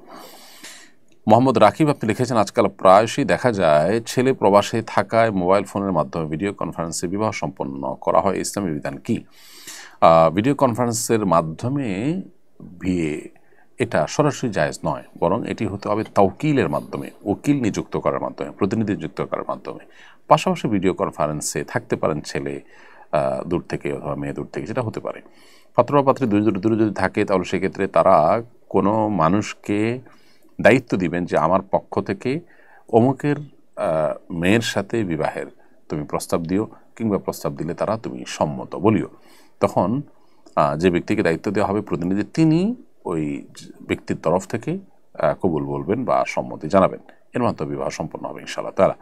মোহাম্মদ রাকিব আপনি লিখেছেন, আজকাল প্রায়শই দেখা যায় ছেলে প্রবাসে থাকায় মোবাইল ফোনের মাধ্যমে ভিডিও কনফারেন্সে বিবাহ সম্পন্ন করা হয়, ইসলামী বিধান কি? ভিডিও কনফারেন্সের মাধ্যমে বিয়ে এটা সরাসরি জায়েজ নয়, বরং এটি হতে হবে তাওকিলের মাধ্যমে, উকিল নিযুক্ত করার মাধ্যমে, প্রতিনিধি নিযুক্ত করার মাধ্যমে। পাশাপাশি ভিডিও কনফারেন্সে থাকতে পারেন ছেলে দূর থেকে অথবা মেয়ে দূর থেকে, সেটা হতে পারে। পাত্র বা পাত্রী দূরে যদি থাকে তাহলে সেক্ষেত্রে তারা কোনো মানুষকে দায়িত্ব দিবেন যে আমার পক্ষ থেকে অমুকের মেয়ের সাথে বিবাহের তুমি প্রস্তাব দিও, কিংবা প্রস্তাব দিলে তারা তুমি সম্মত বলিও। তখন যে ব্যক্তিকে দায়িত্ব দেওয়া হবে প্রতিনিধি, তিনি ওই ব্যক্তির তরফ থেকে কবুল বলবেন বা সম্মতি জানাবেন, এর মাধ্যমে বিবাহ সম্পন্ন হবে ইনশাআল্লাহ তাআলা।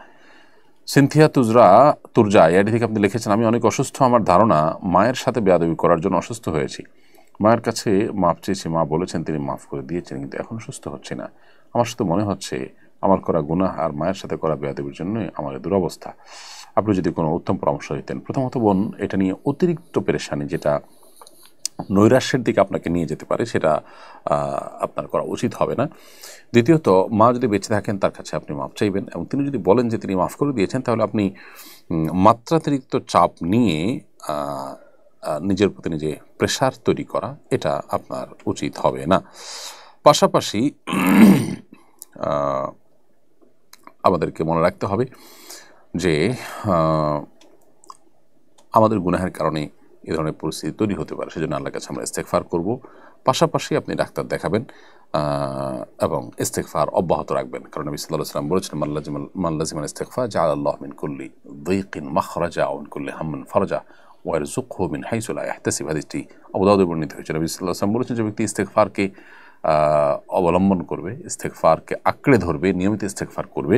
সিনথিয়া তুরজা এআইডি থেকে আপনি লিখেছেন, আমি অনেক অসুস্থ, আমার ধারণা মায়ের সাথে বেয়াদবি করার জন্য অসুস্থ হয়েছি। মায়ের কাছে মাপ চেয়েছি, মা বলেছেন তিনি মাফ করে দিয়েছেন, কিন্তু এখন সুস্থ হচ্ছে না। আমার সাথে মনে হচ্ছে আমার করা গুনাহ আর মায়ের সাথে করা বেয়াদবির জন্যই আমার দুরবস্থা। আপনি যদি কোনো উত্তম পরামর্শ দিতেন। প্রথমত বোন, এটা নিয়ে অতিরিক্ত পেরেশানি যেটা নৈরাশ্যের দিকে আপনাকে নিয়ে যেতে পারে, সেটা আপনার করা উচিত হবে না। দ্বিতীয়ত, মা যদি বেঁচে থাকেন তার কাছে আপনি মাপ চাইবেন, এবং তিনি যদি বলেন যে তিনি মাফ করে দিয়েছেন, তাহলে আপনি মাত্রাতিরিক্ত চাপ নিয়ে নিজের প্রতি নিজে প্রেশার তৈরি করা এটা আপনার উচিত হবে না। পাশাপাশি আমাদেরকে মনে রাখতে হবে যে আমাদের গুনাহের কারণে এই ধরনের পরিস্থিতি তৈরি হতে পারে, সেজন্য আল্লাহর কাছে আমরা ইস্তেগফার করব। পাশাপাশি আপনি ডাক্তার দেখাবেন এবং ইস্তেগফার অব্যাহত রাখবেন, কারণ নবী সাল্লাল্লাহু আলাইহি ওয়াসাল্লাম বলেছেন, মান লাজিমাল ইস্তেগফার জাআলাল্লাহু মিন কুল্লি যায়কিন মাখরাজা ওয়া মিন কুল্লি হাম্মিন ফারজা ওয়া ইয়ারযুকহু মিন হাইসু লা ইয়াহতাসিব। হাদিসটি আবু দাউদে বর্ণিত হয়েছে। নবী সাল্লাল্লাহু আলাইহি ওয়াসাল্লাম বলেছেন, যে ব্যক্তি ইস্তেগফারকে অবলম্বন করবে, ইস্তেগফারকে আঁকড়ে ধরবে, নিয়মিত ইস্তেগফার করবে,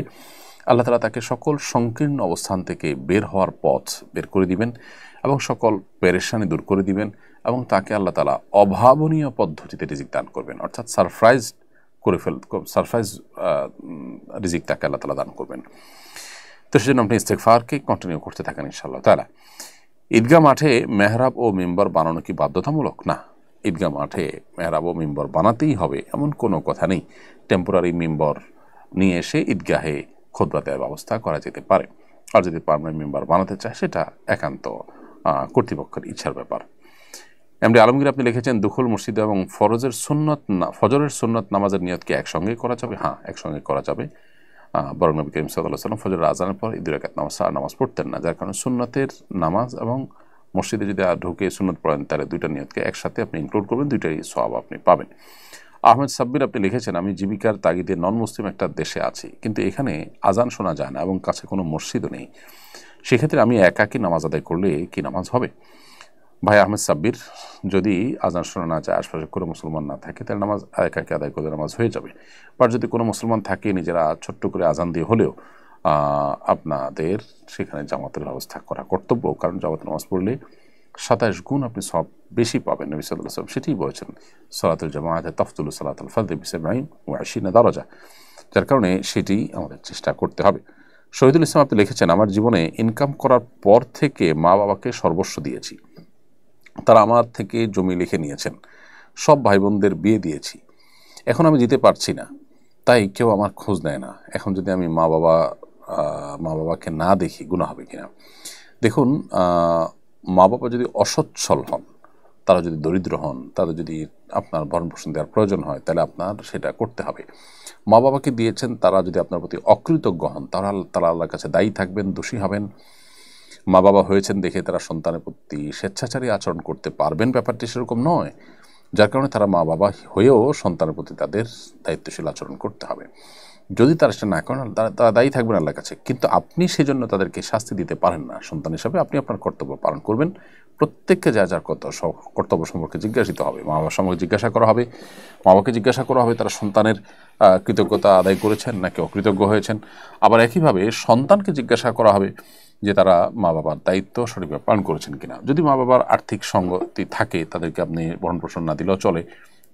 আল্লাহ তাআলা তাকে সকল সংকীর্ণ অবস্থান থেকে বের হওয়ার পথ বের করে দিবেন এবং সকল পেরেশানি দূর করে দিবেন, এবং তাকে আল্লাহ তাআলা অভাবনীয় পদ্ধতিতে রিজিক দান করবেন, অর্থাৎ সারপ্রাইজ রিজিক তাকে আল্লাহ তাআলা দান করবেন। তো সেজন্য আপনি ইস্তেগফারকে কন্টিনিউ করতে থাকেন ইনশাআল্লাহ তাআলা। ঈদগাহ মাঠে মেহরাব ও মিম্বর বানানো কি বাধ্যতামূলক? না, ঈদগাহ মাঠে মেহরাব ও মিম্বর বানাতেই হবে এমন কোনো কথা নেই। টেম্পোরারি মিম্বর নিয়ে এসে ঈদগাহে খুতবা দেওয়ার ব্যবস্থা করা যেতে পারে, আর যদি পার্মানেন্ট মেম্বার বানাতে চায় সেটা একান্ত কর্তৃপক্ষের ইচ্ছার ব্যাপার। এমডি আলমগীর আপনি লিখেছেন, দুখুল মসজিদে এবং ফজরের সুন্নত নামাজের নিয়ত কি একসঙ্গে করা যাবে? হ্যাঁ, একসঙ্গে করা যাবে। বরং নবী করিম সাল্লাল্লাহু আলাইহি ওয়াসাল্লাম ফজরের আজানের পর 2 রাকাত নামাজ পড়তেন না, যার কারণে সুন্নতের নামাজ এবং মসজিদে যদি ঢুকে সুন্নত পড়েন তাহলে দুইটা নিয়তকে একসাথে আপনি ইনক্লুড করবেন, দুইটাই সওয়াব আপনি পাবেন। আহমেদ সাব্বির আপনি লিখেছেন, আমি জীবিকার তাগিদে নন মুসলিম একটা দেশে আছি, কিন্তু এখানে আজান শোনা যায় না এবং কাছে কোনো মসজিদও নেই, সেক্ষেত্রে আমি একাকী নামাজ আদায় করলে কি নামাজ হবে? ভাই আহমেদ সাব্বির, যদি আজান শোনা না যায়, আশপাশে কোনো মুসলমান না থাকে, তাহলে নামাজ একাকী আদায় করলে নামাজ হয়ে যাবে। বাট যদি কোনো মুসলমান থাকে, নিজেরা ছোট্ট করে আজান দিয়ে হলেও আপনাদের সেখানে জামাতের ব্যবস্থা করা কর্তব্য, কারণ জামাতের নামাজ পড়লে 27 গুণ আপনি সব বেশি পাবেন। নবী সাল্লাল্লাহু আলাইহি ওয়াসাল্লাম সেটাই বলেছেন, সালাতুল জামাআতে তাফদুলু সালাতুল ফারদি বি 27 দারাজা। যার কারণে সেটি আমাদের চেষ্টা করতে হবে। শহীদুল ইসলাম আপনি লিখেছেন, আমার জীবনে ইনকাম করার পর থেকে মা বাবাকে সর্বস্ব দিয়েছি, তারা আমার থেকে জমি লিখে নিয়েছেন, সব ভাই বোনদের বিয়ে দিয়েছি, এখন আমি দিতে পারছি না, তাই কেউ আমার খোঁজ নেয় না। এখন যদি আমি মা বাবাকে না দেখি গুনাহ হবে কিনা? দেখুন, মা বাবা যদি অসচ্ছল হন, তারা যদি দরিদ্র হন, তাদের যদি আপনার ভরণ পোষণ দেওয়ার প্রয়োজন হয়, তাহলে আপনার সেটা করতে হবে। মা বাবাকে দিয়েছেন, তারা যদি আপনার প্রতি অকৃতজ্ঞ হন, তারা আল্লাহর কাছে দায়ী থাকবেন, দোষী হবেন। মা বাবা হয়েছেন দেখে তারা সন্তানের প্রতি স্বেচ্ছাচারী আচরণ করতে পারবেন, ব্যাপারটি সেরকম নয়। যার কারণে তারা মা বাবা হয়েও সন্তানের প্রতি তাদের দায়িত্বশীল আচরণ করতে হবে। যদি তারা সেটা না করেন, তারা দায়ী থাকবেন আল্লাহর কাছে, কিন্তু আপনি সেজন্য তাদেরকে শাস্তি দিতে পারেন না। সন্তান হিসাবে আপনি আপনার কর্তব্য পালন করবেন। প্রত্যেককে যা যার কর্তব্য সম্পর্কে জিজ্ঞাসিত হবে, মা বাবার সম্পর্কে জিজ্ঞাসা করা হবে, মা বাবাকে জিজ্ঞাসা করা হবে তারা সন্তানের কৃতজ্ঞতা আদায় করেছেন নাকি অকৃতজ্ঞ হয়েছেন। আবার একইভাবে সন্তানকে জিজ্ঞাসা করা হবে যে তারা মা বাবার দায়িত্ব সঠিকভাবে পালন করেছেন কিনা। যদি মা বাবার আর্থিক সঙ্গতি থাকে, তাদেরকে আপনি ভরণ পোষণ না দিলেও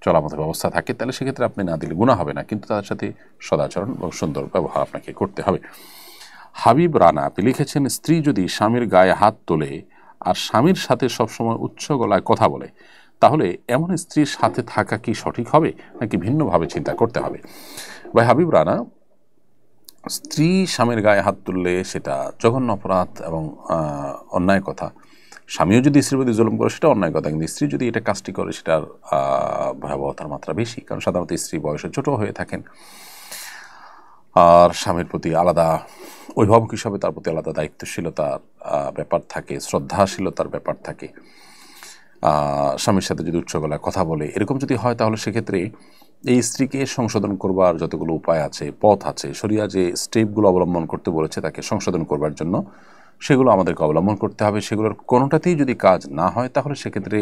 চলার মতো ব্যবস্থা থাকে, তাহলে সেক্ষেত্রে আপনি না দিলে গুনাহ হবে না, কিন্তু তাদের সাথে সদাচরণ এবং সুন্দর ব্যবহার আপনাকে করতে হবে। হাবিব রানা আপনি লিখেছেন, স্ত্রী যদি স্বামীর গায়ে হাত তোলে আর স্বামীর সাথে সবসময় উচ্চ গলায় কথা বলে, তাহলে এমন স্ত্রীর সাথে থাকা কি সঠিক হবে নাকি ভিন্নভাবে চিন্তা করতে হবে? ভাই হাবিব রানা, স্ত্রী স্বামীর গায়ে হাত তুললে সেটা জঘন্য অপরাধ এবং অন্যায় কথা। স্বামীও যদি স্ত্রীর প্রতি জুলুম করে সেটা অন্যায় কথা, কিন্তু স্ত্রী যদি এটা কাজটি করে সেটার ভয়াবহতার মাত্রা বেশি, কারণ সাধারণত স্ত্রী বয়সে ছোট হয়ে থাকেন আর স্বামীর প্রতি আলাদা অভিভাবক হিসাবে তার প্রতি আলাদা দায়িত্বশীলতার ব্যাপার থাকে, শ্রদ্ধাশীলতার ব্যাপার থাকে। স্বামীর সাথে যদি উচ্চ গলায় কথা বলে এরকম যদি হয়, তাহলে সেক্ষেত্রে এই স্ত্রীকে সংশোধন করবার যতগুলো উপায় আছে, পথ আছে, শরিয়া যে স্টেপগুলো অবলম্বন করতে বলেছে তাকে সংশোধন করবার জন্য, সেগুলো আমাদেরকে অবলম্বন করতে হবে। সেগুলোর কোনোটাতেই যদি কাজ না হয়, তাহলে সেক্ষেত্রে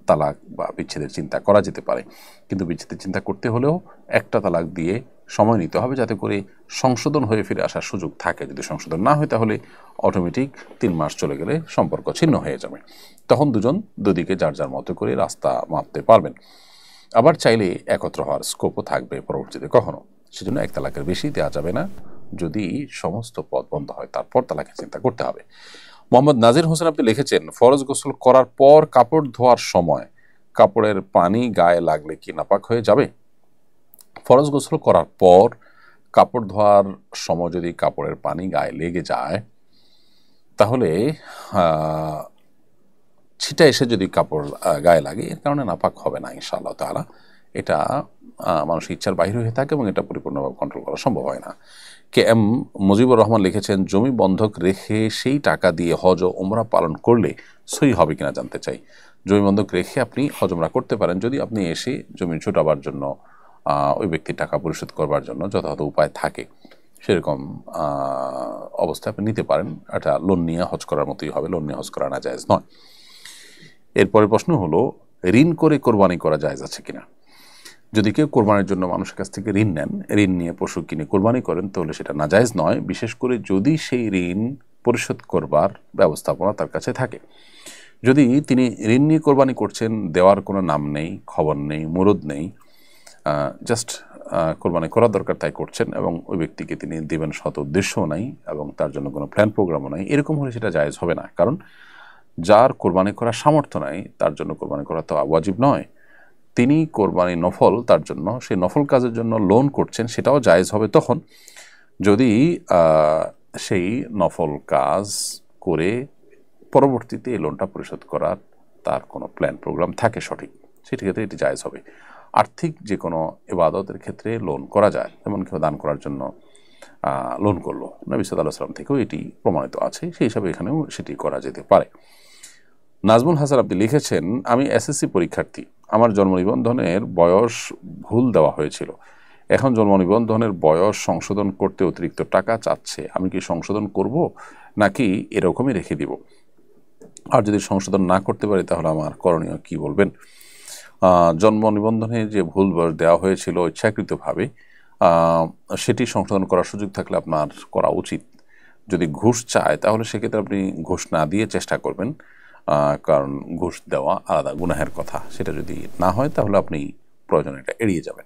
তালাক বা বিচ্ছেদের চিন্তা করা যেতে পারে। কিন্তু বিচ্ছেদের চিন্তা করতে হলেও একটা তালাক দিয়ে সময় নিতে হবে, যাতে করে সংশোধন হয়ে ফিরে আসার সুযোগ থাকে। যদি সংশোধন না হয়, তাহলে অটোমেটিক 3 মাস চলে গেলে সম্পর্ক ছিন্ন হয়ে যাবে। তখন দুদিকে যার যার মতো করে রাস্তা মাপতে পারবেন। আবার চাইলে একত্র হওয়ার স্কোপও থাকবে পরবর্তীতে কখনো। সেজন্য 1 তালাকের বেশি দেওয়া যাবে না। যদি সমস্ত পথ বন্ধ হয়, তারপর তালাকের চিন্তা করতে হবে। মোহাম্মদ নাজির হোসেন আপনি লিখেছেন, ফরজ গোসল করার পর কাপড় ধোয়ার সময় কাপড়ের পানি গায়ে লাগলে কি নাপাক হয়ে যাবে? ফরজ গোসল করার পর কাপড় ধোয়ার সময় যদি কাপড়ের পানি গায়ে লেগে যায়, তাহলে ছিটা এসে যদি কাপড় গায়ে লাগে, এর কারণে নাপাক হবে না ইনশাআল্লাহ তাআলা। এটা মানুষের ইচ্ছার বাইরে হয়ে থাকে এবং এটা পরিপূর্ণভাবে কন্ট্রোল করা সম্ভব হয় না। KM মুজিবুর রহমান লিখেছেন, জমি বন্ধক রেখে সেই টাকা দিয়ে হজ ও উমরা পালন করলে সহি হবে কিনা জানতে চাই। জমি বন্ধক রেখে আপনি হজ উমরা করতে পারেন, যদি আপনি এসে জমি ছোটাবার জন্য ওই ব্যক্তির টাকা পরিশোধ করবার জন্য যথাযথ উপায় থাকে, সেরকম অবস্থায় আপনি নিতে পারেন। এটা লোন নিয়ে হজ করার মতোই হবে, লোন নিয়ে হজ করা না জায়েজ নয়। এরপরের প্রশ্ন হলো, ঋণ করে কোরবানি করা জায়েজ আছে কিনা? যদি কেউ কোরবানির জন্য মানুষের কাছ থেকে ঋণ নেন, ঋণ নিয়ে পশু কিনে কোরবানি করেন, তাহলে সেটা নাজায়েজ নয়, বিশেষ করে যদি সেই ঋণ পরিশোধ করবার ব্যবস্থাপনা তার কাছে থাকে। যদি তিনি ঋণ নিয়ে কোরবানি করছেন, দেওয়ার কোনো নাম নেই, খবর নেই, মুরদ নেই, জাস্ট কোরবানি করার দরকার তাই করছেন, এবং ওই ব্যক্তিকে তিনি দেবেন শত উদ্দেশ্যও নাই এবং তার জন্য কোনো প্ল্যান প্রোগ্রামও নাই, এরকম হলে সেটা জায়েজ হবে না। কারণ যার কোরবানি করার সামর্থ্য নাই, তার জন্য কোরবানি করা তো ওয়াজিব নয়। তিনি কোরবানি নফল, তার জন্য সেই নফল কাজের জন্য লোন করছেন, সেটাও জায়েজ হবে তখন যদি সেই নফল কাজ করে পরবর্তীতে এই লোনটা পরিশোধ করার তার কোনো প্ল্যান প্রোগ্রাম থাকে সঠিক, সেটি ক্ষেত্রে এটি জায়েজ হবে। আর্থিক যে কোনো ইবাদতের ক্ষেত্রে লোন করা যায়, যেমন কেউ দান করার জন্য লোন করলো, নবী সাল্লাল্লাহু আলাইহি ওয়াসাল্লাম থেকেও এটি প্রমাণিত আছে, সেই হিসাবে এখানেও সেটি করা যেতে পারে। নাজমুল হাসান আপনি লিখেছেন, আমি SSC পরীক্ষার্থী, আমার জন্ম নিবন্ধনের বয়স ভুল দেওয়া হয়েছিল, এখন জন্ম নিবন্ধনের বয়স সংশোধন করতে অতিরিক্ত টাকা চাচ্ছে, আমি কি সংশোধন করব নাকি এরকমই রেখে দিব? আর যদি সংশোধন না করতে পারি তাহলে আমার করণীয় কি বলবেন? জন্ম নিবন্ধনে যে ভুল বয়স দেওয়া হয়েছিল ইচ্ছাকৃতভাবে, সেটি সংশোধন করার সুযোগ থাকলে আপনার করা উচিত। যদি ঘুষ চায় তাহলে সেক্ষেত্রে আপনি ঘুষ না দিয়ে চেষ্টা করবেন, কারণ ঘুষ দেওয়া আলাদা গুনাহের কথা। সেটা যদি না হয় তাহলে আপনি প্রয়োজনে এটা এড়িয়ে যাবেন।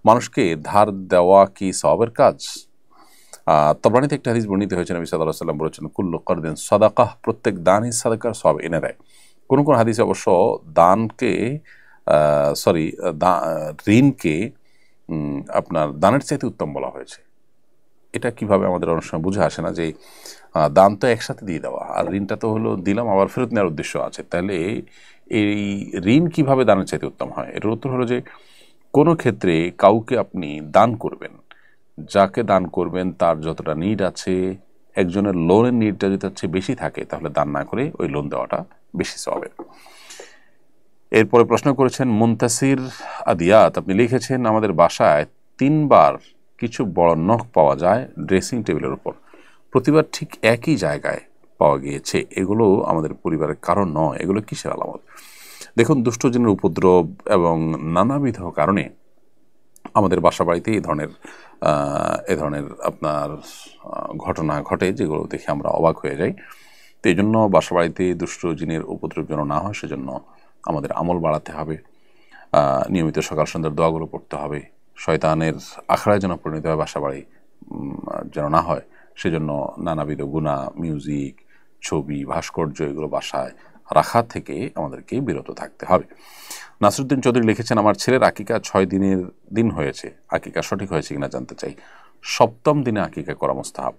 মানুষকে ধার দেওয়া কি সওয়াবের কাজ? তবরানীতে একটা হাদিস বর্ণিত হয়েছে, নবী সাল্লাল্লাহু আলাইহি ওয়াসাল্লাম বলেছেন, কুল্লু কারদিন সাদাকাহ, প্রত্যেক দানই সাদাকার সওয়াব এনে দেয়। কোন কোন হাদিসে অবশ্য দানকে ঋণকে আপনার দানের চাইতে উত্তম বলা হয়েছে। এটা কিভাবে আমাদের অনেক সময় বুঝে আসে না যে দান তো একসাথে দিয়ে দেওয়া, আর ঋণটা তো হলো দিলাম আবার ফেরত নেওয়ার উদ্দেশ্য আছে। তাহলে এই ঋণ কিভাবে দানের চাইতে উত্তম হয়? এটার উত্তর হলো যে কোনো ক্ষেত্রে কাউকে আপনি দান করবেন, যাকে দান করবেন তার যতটা নিড আছে, একজনের লোনের নিডটা যদি হচ্ছে বেশি থাকে তাহলে দান না করে ওই লোন দেওয়াটা বেশি সওয়াবের। এরপরে প্রশ্ন করেছেন মুনতাসির আদিয়াত, আপনি লিখেছেন, আমাদের বাসায় 3 বার কিছু বড় নখ পাওয়া যায় ড্রেসিং টেবিলের উপর, প্রতিবার ঠিক একই জায়গায় পাওয়া গিয়েছে, এগুলো আমাদের পরিবারের কারণ নয়, এগুলো কিসের আলামত? দেখুন, দুষ্টজিনের উপদ্রব এবং নানাবিধ কারণে আমাদের বাসা বাড়িতে এ ধরনের আপনার ঘটনা ঘটে, যেগুলো দেখে আমরা অবাক হয়ে যাই। তো এই জন্য বাসা বাড়িতে দুষ্টজিনের উপদ্রব যেন না হয় সেজন্য আমাদের আমল বাড়াতে হবে, নিয়মিত সকাল সন্ধ্যার দোয়াগুলো পড়তে হবে, শয়তানের আখড়ায় যেন পরিণত হয় বাসা বাড়ি যেন না হয় সেজন্য নানাবিধ গুনাহ, মিউজিক, ছবি, ভাস্কর্য এগুলো বাসায় রাখা থেকে আমাদেরকে বিরত থাকতে হবে। নাসরুদ্দিন চৌধুরী লিখেছেন, আমার ছেলের আকিকা 6 দিনের দিন হয়েছে, আকিকা সঠিক হয়েছে কিনা জানতে চাই। 7ম দিনে আকিকা করা মুস্তাহাব,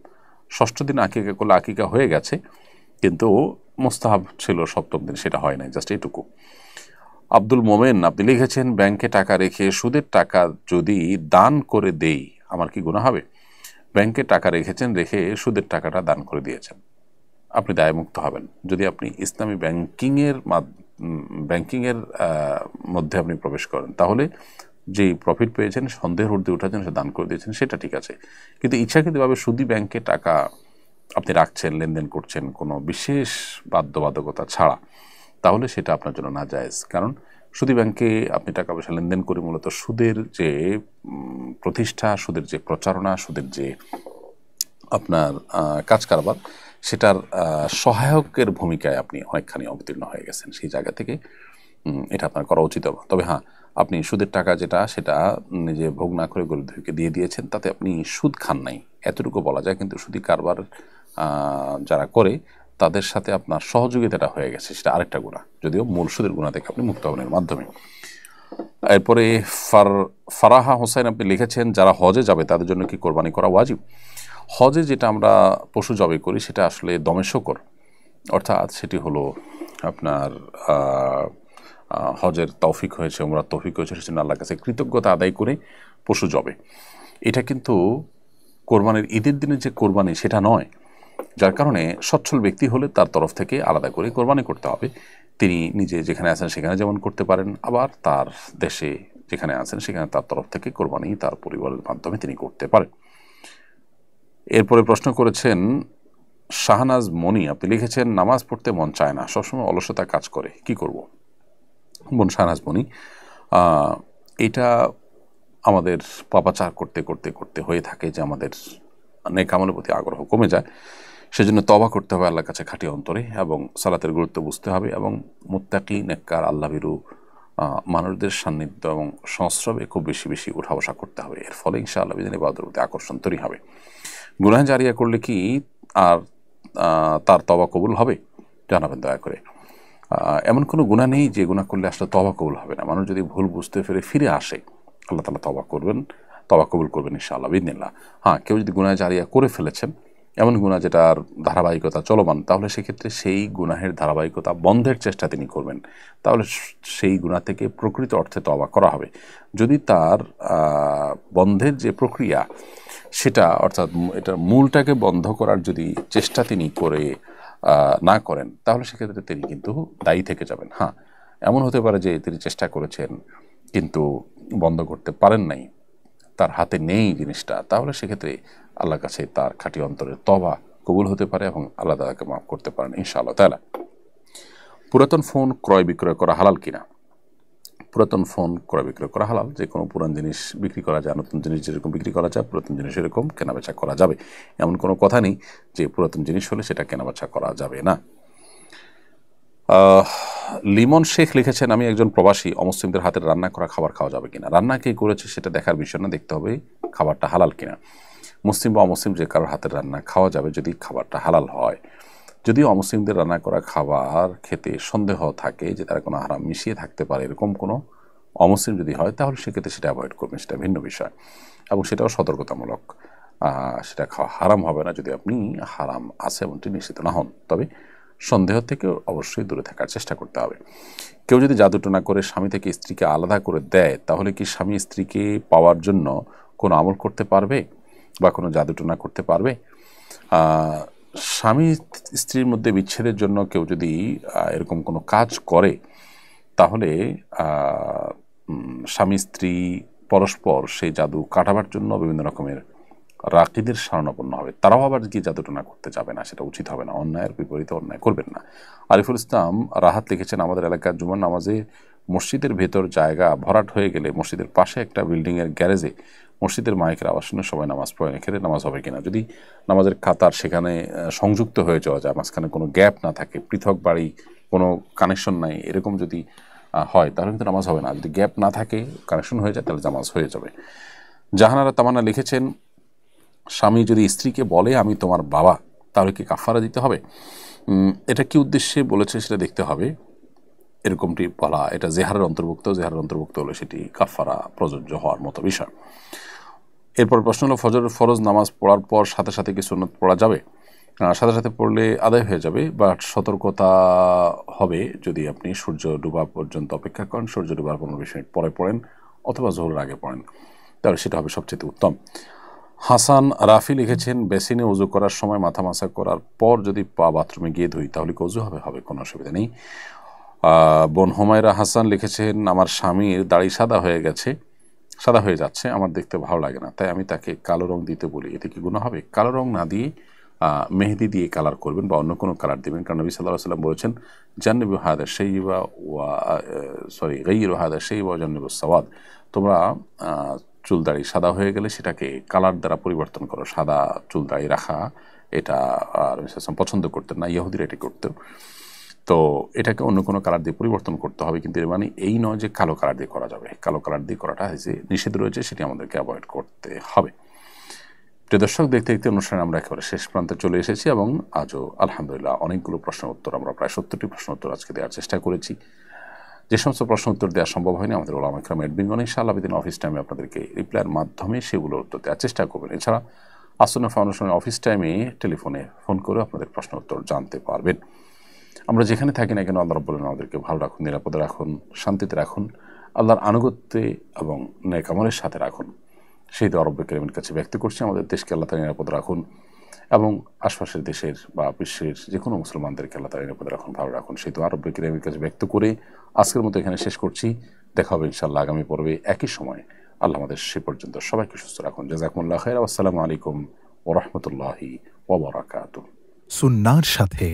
6ষ্ঠ দিনে আকিকা করলে আকিকা হয়ে গেছে, কিন্তু মুস্তাহাব ছিল 7ম দিন, সেটা হয় নাই, জাস্ট এইটুকু। আব্দুল মোমেন, আপনি লিখেছেন, ব্যাংকে টাকা রেখে সুদের টাকা যদি দান করে দেই আমার কি গুনাহ হবে? ব্যাংকে টাকা রেখেছেন, রেখে সুদের টাকাটা দান করে দিয়েছেন, আপনি দায়মুক্ত হবেন। যদি আপনি ইসলামী ব্যাংকিংয়ের মধ্যে আপনি প্রবেশ করেন তাহলে যেই প্রফিট পেয়েছেন, সন্দেহের ঊর্ধ্বে উঠাচ্ছেন, সে দান করে দিয়েছেন, সেটা ঠিক আছে। কিন্তু ইচ্ছাকৃতভাবে সুদী ব্যাংকে টাকা আপনি রাখছেন, লেনদেন করছেন কোনো বিশেষ বাধ্যবাধকতা ছাড়া, তাহলে সেটা আপনার জন্য নাজায়েজ। কারণ সুদী ব্যাংকে আপনি টাকা পয়সা লেনদেন করে মূলত সুদের যে প্রতিষ্ঠা, সুদের যে প্রচারণা, সুদের যে আপনার কাজ কারবার, সেটার সহায়কের ভূমিকায় আপনি অনেকখানি অবতীর্ণ হয়ে গেছেন। সেই জায়গা থেকে এটা আপনার করা উচিত। তবে হ্যাঁ, আপনি সুদের টাকা সেটা নিজে ভোগ না করে গরিবকে দিয়ে দিয়েছেন, তাতে আপনি সুদ খান নাই, এতটুকু বলা যায়। কিন্তু সুদী কারবার যারা করে তাদের সাথে আপনার সহযোগিতাটা হয়ে গেছে, সেটা আরেকটা গুনাহ, যদিও মূল সুদের গুনাহ থেকে আপনি মুক্ত হবেন এর মাধ্যমে। এরপরে ফারাহা হোসেন, আপনি লিখেছেন, যারা হজে যাবে তাদের জন্য কি কোরবানি করা ওয়াজিব? হজে যেটা আমরা পশু জবাই করি সেটা আসলে দমে শকর, অর্থাৎ সেটি হলো আপনার হজের তৌফিক হয়েছে, উমরার তৌফিক হয়েছে, সেজন্য আল্লাহর কাছে কৃতজ্ঞতা আদায় করে পশু জবে। এটা কিন্তু কোরবানির ঈদের দিনে যে কোরবানি সেটা নয়, যার কারণে সচ্ছল ব্যক্তি হলে তার তরফ থেকে আলাদা করে কোরবানি করতে হবে। তিনি নিজে যেখানে আছেন সেখানে যেমন করতে পারেন, আবার তার দেশে যেখানে আছেন সেখানে তার তরফ থেকে কোরবানি তার পরিবারের মাধ্যমে তিনি করতে পারেন। এরপরে প্রশ্ন করেছেন শাহনাজ মনি, আপনি লিখেছেন, নামাজ পড়তে মন চায় না, সবসময় অলসতা কাজ করে, কি করব? বোন শাহনাজ মনি, এটা আমাদের পাপাচার করতে করতে করতে হয়ে থাকে যে আমাদের নেক আমলের প্রতি আগ্রহ কমে যায়। সেজন্য তওবা করতে হবে আল্লাহর কাছে খাঁটি অন্তরে, এবং সালাতের গুরুত্ব বুঝতে হবে, এবং মুত্তাকি নেককার আল্লাহভীরু মানুষদের সান্নিধ্য এবং সংস্রবে খুব বেশি বেশি উঠা বসা করতে হবে। এর ফলে ইনশাআল্লাহ বিদিন ইবাদতের প্রতি আকর্ষণ তৈরি হবে। গুনাহ জারিয়া করলে কি আর তার তওবা কবুল হবে? জানাবেন দয়া করে। এমন কোনো গুনাহ নেই যে গুনাহ করলে আসলে তওবা কবুল হবে না। মানুষ যদি ভুল বুঝতে ফিরে আসে, আল্লাহ তাআলা তওবা কবুল করবেন ইনশাআল্লাহ বিদিনিল্লাহ। হ্যাঁ, কেউ যদি গুনাহ জারিয়া করে ফেলেছেন, এমন গুনাহ যেটার ধারাবাহিকতা চলমান, তাহলে সেক্ষেত্রে সেই গুনাহের ধারাবাহিকতা বন্ধের চেষ্টা তিনি করবেন, তাহলে সেই গুনাহ থেকে প্রকৃত অর্থে তওবা করা হবে। যদি তার বন্ধের যে প্রক্রিয়া সেটা, অর্থাৎ এটার মূলটাকে বন্ধ করার যদি চেষ্টা তিনি করে না করেন, তাহলে সেক্ষেত্রে তিনি কিন্তু দায়ী থেকে যাবেন। হ্যাঁ, এমন হতে পারে যে তিনি চেষ্টা করেছেন কিন্তু বন্ধ করতে পারেন নাই, তার হাতে নেই জিনিসটা, তাহলে সেক্ষেত্রে আল্লাহর কাছে তার খাঁটি অন্তরের তওবা কবুল হতে পারে এবং আল্লাহ তাকে মাফ করতে পারেন ইনশাআল্লাহ তাআলা। পুরাতন ফোন ক্রয় বিক্রয় করা হালাল কিনা? পুরাতন ফোন ক্রয় বিক্রয় করা হালাল, যে কোনো পুরান জিনিস বিক্রি করা যায়, নতুন জিনিস যেরকম বিক্রি করা যায় পুরাতন জিনিস এরকম কেনাবেচা করা যাবে। এমন কোনো কথা নেই যে পুরাতন জিনিস হলে সেটা কেনাবেচা করা যাবে না। লিমন শেখ লিখেছেন, আমি একজন প্রবাসী, অমুসলিমদের হাতের রান্না করা খাবার খাওয়া যাবে কিনা? রান্না কে করেছে সেটা দেখার বিষয় না, দেখতে হবে খাবারটা হালাল কিনা। মুসলিম বা অমুসলিম যে কারোর হাতের রান্না খাওয়া যাবে যদি খাবারটা হালাল হয়। যদি অমুসলিমদের রান্না করা খাবার খেতে সন্দেহ থাকে যে তারা কোনো হারাম মিশিয়ে থাকতে পারে, এরকম কোনো অমুসলিম যদি হয় তাহলে সেক্ষেত্রে সেটা অ্যাভয়েড করবেন, সেটা ভিন্ন বিষয় এবং সেটাও সতর্কতামূলক। সেটা খাওয়া হারাম হবে না যদি আপনি হারাম আছে এমনটি নিশ্চিত না হন, তবে সন্দেহ থেকে অবশ্যই দূরে থাকার চেষ্টা করতে হবে। কেউ যদি জাদুটোনা করে স্বামী থেকে স্ত্রীকে আলাদা করে দেয় তাহলে কি স্বামী স্ত্রীকে পাওয়ার জন্য কোনো আমল করতে পারবে বা কোনো জাদুটোনা করতে পারবে? স্বামী স্ত্রীর মধ্যে বিচ্ছেদের জন্য কেউ যদি এরকম কোনো কাজ করে তাহলে স্বামী স্ত্রী পরস্পর সেই জাদু কাটাবার জন্য বিভিন্ন রকমের রাকিদের শরণাপন্ন হবে। তারাও আবার কি জাদুটোনা করতে যাবে না, সেটা উচিত হবে না। অন্যায়ের বিপরীতে অন্যায় করবেন না। আরিফুল ইসলাম রাহাত লিখেছেন, আমাদের এলাকার জুমার নামাজে মসজিদের ভেতর জায়গা ভরাট হয়ে গেলে মসজিদের পাশে একটা বিল্ডিংয়ের গ্যারেজে মসজিদের মাইকের আওয়াজ শুনে সবাই নামাজ পড়ে, এক্ষেত্রে নামাজ হবে কিনা? যদি নামাজের কাতার সেখানে সংযুক্ত হয়ে যাওয়া যায়, মাঝখানে কোনো গ্যাপ না থাকে, পৃথক বাড়ি, কোনো কানেকশন নাই, এরকম যদি হয় তাহলে কিন্তু নামাজ হবে না। যদি গ্যাপ না থাকে, কানেকশন হয়ে যায়, তাহলে নামাজ হয়ে যাবে। জাহানারা তামান্না লিখেছেন, স্বামী যদি স্ত্রীকে বলে আমি তোমার বাবা, তাহলে কি কাফারা দিতে হবে? এটা কি উদ্দেশ্যে বলেছে সেটা দেখতে হবে। এরকমটি বলা এটা জেহারের অন্তর্ভুক্ত, জেহারের অন্তর্ভুক্ত হলে সেটি কাফারা প্রযোজ্য হওয়ার মতো বিষয়। এরপর প্রশ্ন হলো, ফজরের ফরজ নামাজ পড়ার পর সাথে সাথে কি সুন্নত পড়া যাবে? সাথে সাথে পড়লে আদায় হয়ে যাবে, বাট সতর্কতা হবে যদি আপনি সূর্য ডুবা পর্যন্ত অপেক্ষা করেন, সূর্য ডুবার 15-20 মিনিট পরে পড়েন অথবা জোহরের আগে পড়েন, তাহলে সেটা হবে সবচেয়ে উত্তম। হাসান রাফি লিখেছেন, বেসিনে উজু করার সময় মাথা মাসা করার পর যদি পা বাথরুমে গিয়ে ধুই তাহলে কি উজু হবে? হবে, কোনো অসুবিধা নেই। বোন হুমায়রা হাসান লিখেছেন, আমার স্বামীর দাড়ি সাদা হয়ে যাচ্ছে, আমার দেখতে ভালো লাগে না, তাই আমি তাকে কালো রং দিতে বলি, এতে কি গুনাহ হবে? কালো রং না দিয়ে মেহেদি দিয়ে কালার করবেন বা অন্য কোনো কালার দেবেন, কারণ নবী সাল্লাল্লাহু আলাইহি ওয়াসাল্লাম বলেছেন, জান্নিবু হাদা শাইবা ওয়া গায়্যিরু হাদা শাইবা ওয়া জান্নিবু সাওয়াদ, তোমরা চুল দাড়ি সাদা হয়ে গেলে সেটাকে কালার দ্বারা পরিবর্তন করো। সাদা চুল দাড়ি রাখা এটা পছন্দ করতেন না, ইহুদিরা এটি করতেন। তো এটাকে অন্য কোনো কালার দিয়ে পরিবর্তন করতে হবে, কিন্তু এর মানে এই নয় যে কালো কালার দিয়ে করা যাবে। কালো কালার দিয়ে করাটা যে নিষেধ রয়েছে সেটি আমাদেরকে অ্যাভয়েড করতে হবে। প্রিয় দর্শক, দেখতে দেখতে অনুষ্ঠানে আমরা একেবারে শেষ প্রান্তে চলে এসেছি এবং আজও আলহামদুলিল্লাহ অনেকগুলো প্রশ্ন উত্তর, আমরা প্রায় 70টি প্রশ্ন উত্তর আজকে দেওয়ার চেষ্টা করেছি। যে সমস্ত প্রশ্ন উত্তর দেওয়া সম্ভব হয়নি আমাদের ওলামা ইকরাম এডমিনগণ ইনশাআল্লাহ বিদিন অফিস টাইমে আপনাদেরকে রিপ্লাইয়ের মাধ্যমে সেগুলোর উত্তর দেওয়ার চেষ্টা করবেন। এছাড়া আসন্ন ফাউন্ডেশনের অফিস টাইমে টেলিফোনে ফোন করে আপনাদের প্রশ্ন উত্তর জানতে পারবেন। আমরা যেখানে থাকি না কেন আল্লাহ রাব্বুল আলামিন আমাদেরকে ভালো রাখুন, নিরাপদে রাখুন, শান্তিতে রাখুন, আল্লাহর আনুগত্যে এবং নেক আমলের সাথে রাখুন, সেই দোয়া রব্বুল কারীমের কাছে ব্যক্ত করছি। আমাদের দেশকে আল্লাহ তাআলা নিরাপদ রাখুন এবং আশপাশের দেশের বা বিশ্বের যে কোনো মুসলমানদেরকে আল্লাহ তাআলা নিরাপদ রাখুন, ভালো রাখুন, সেই দোয়া রব্বুল কারীমের কাছে ব্যক্ত করে আজকের মতো এখানে শেষ করছি। দেখা হবে ইনশাআল্লাহ আগামী পর্বে একই সময়। আল্লাহ আমাদের সে পর্যন্ত সবাইকে সুস্থ রাখুন। জাযাকুমুল্লাহু খাইরা। আসসালামু আলাইকুম ওয়া রাহমাতুল্লাহি ওয়া বারাকাতুহু। সুন্নাহর সাথে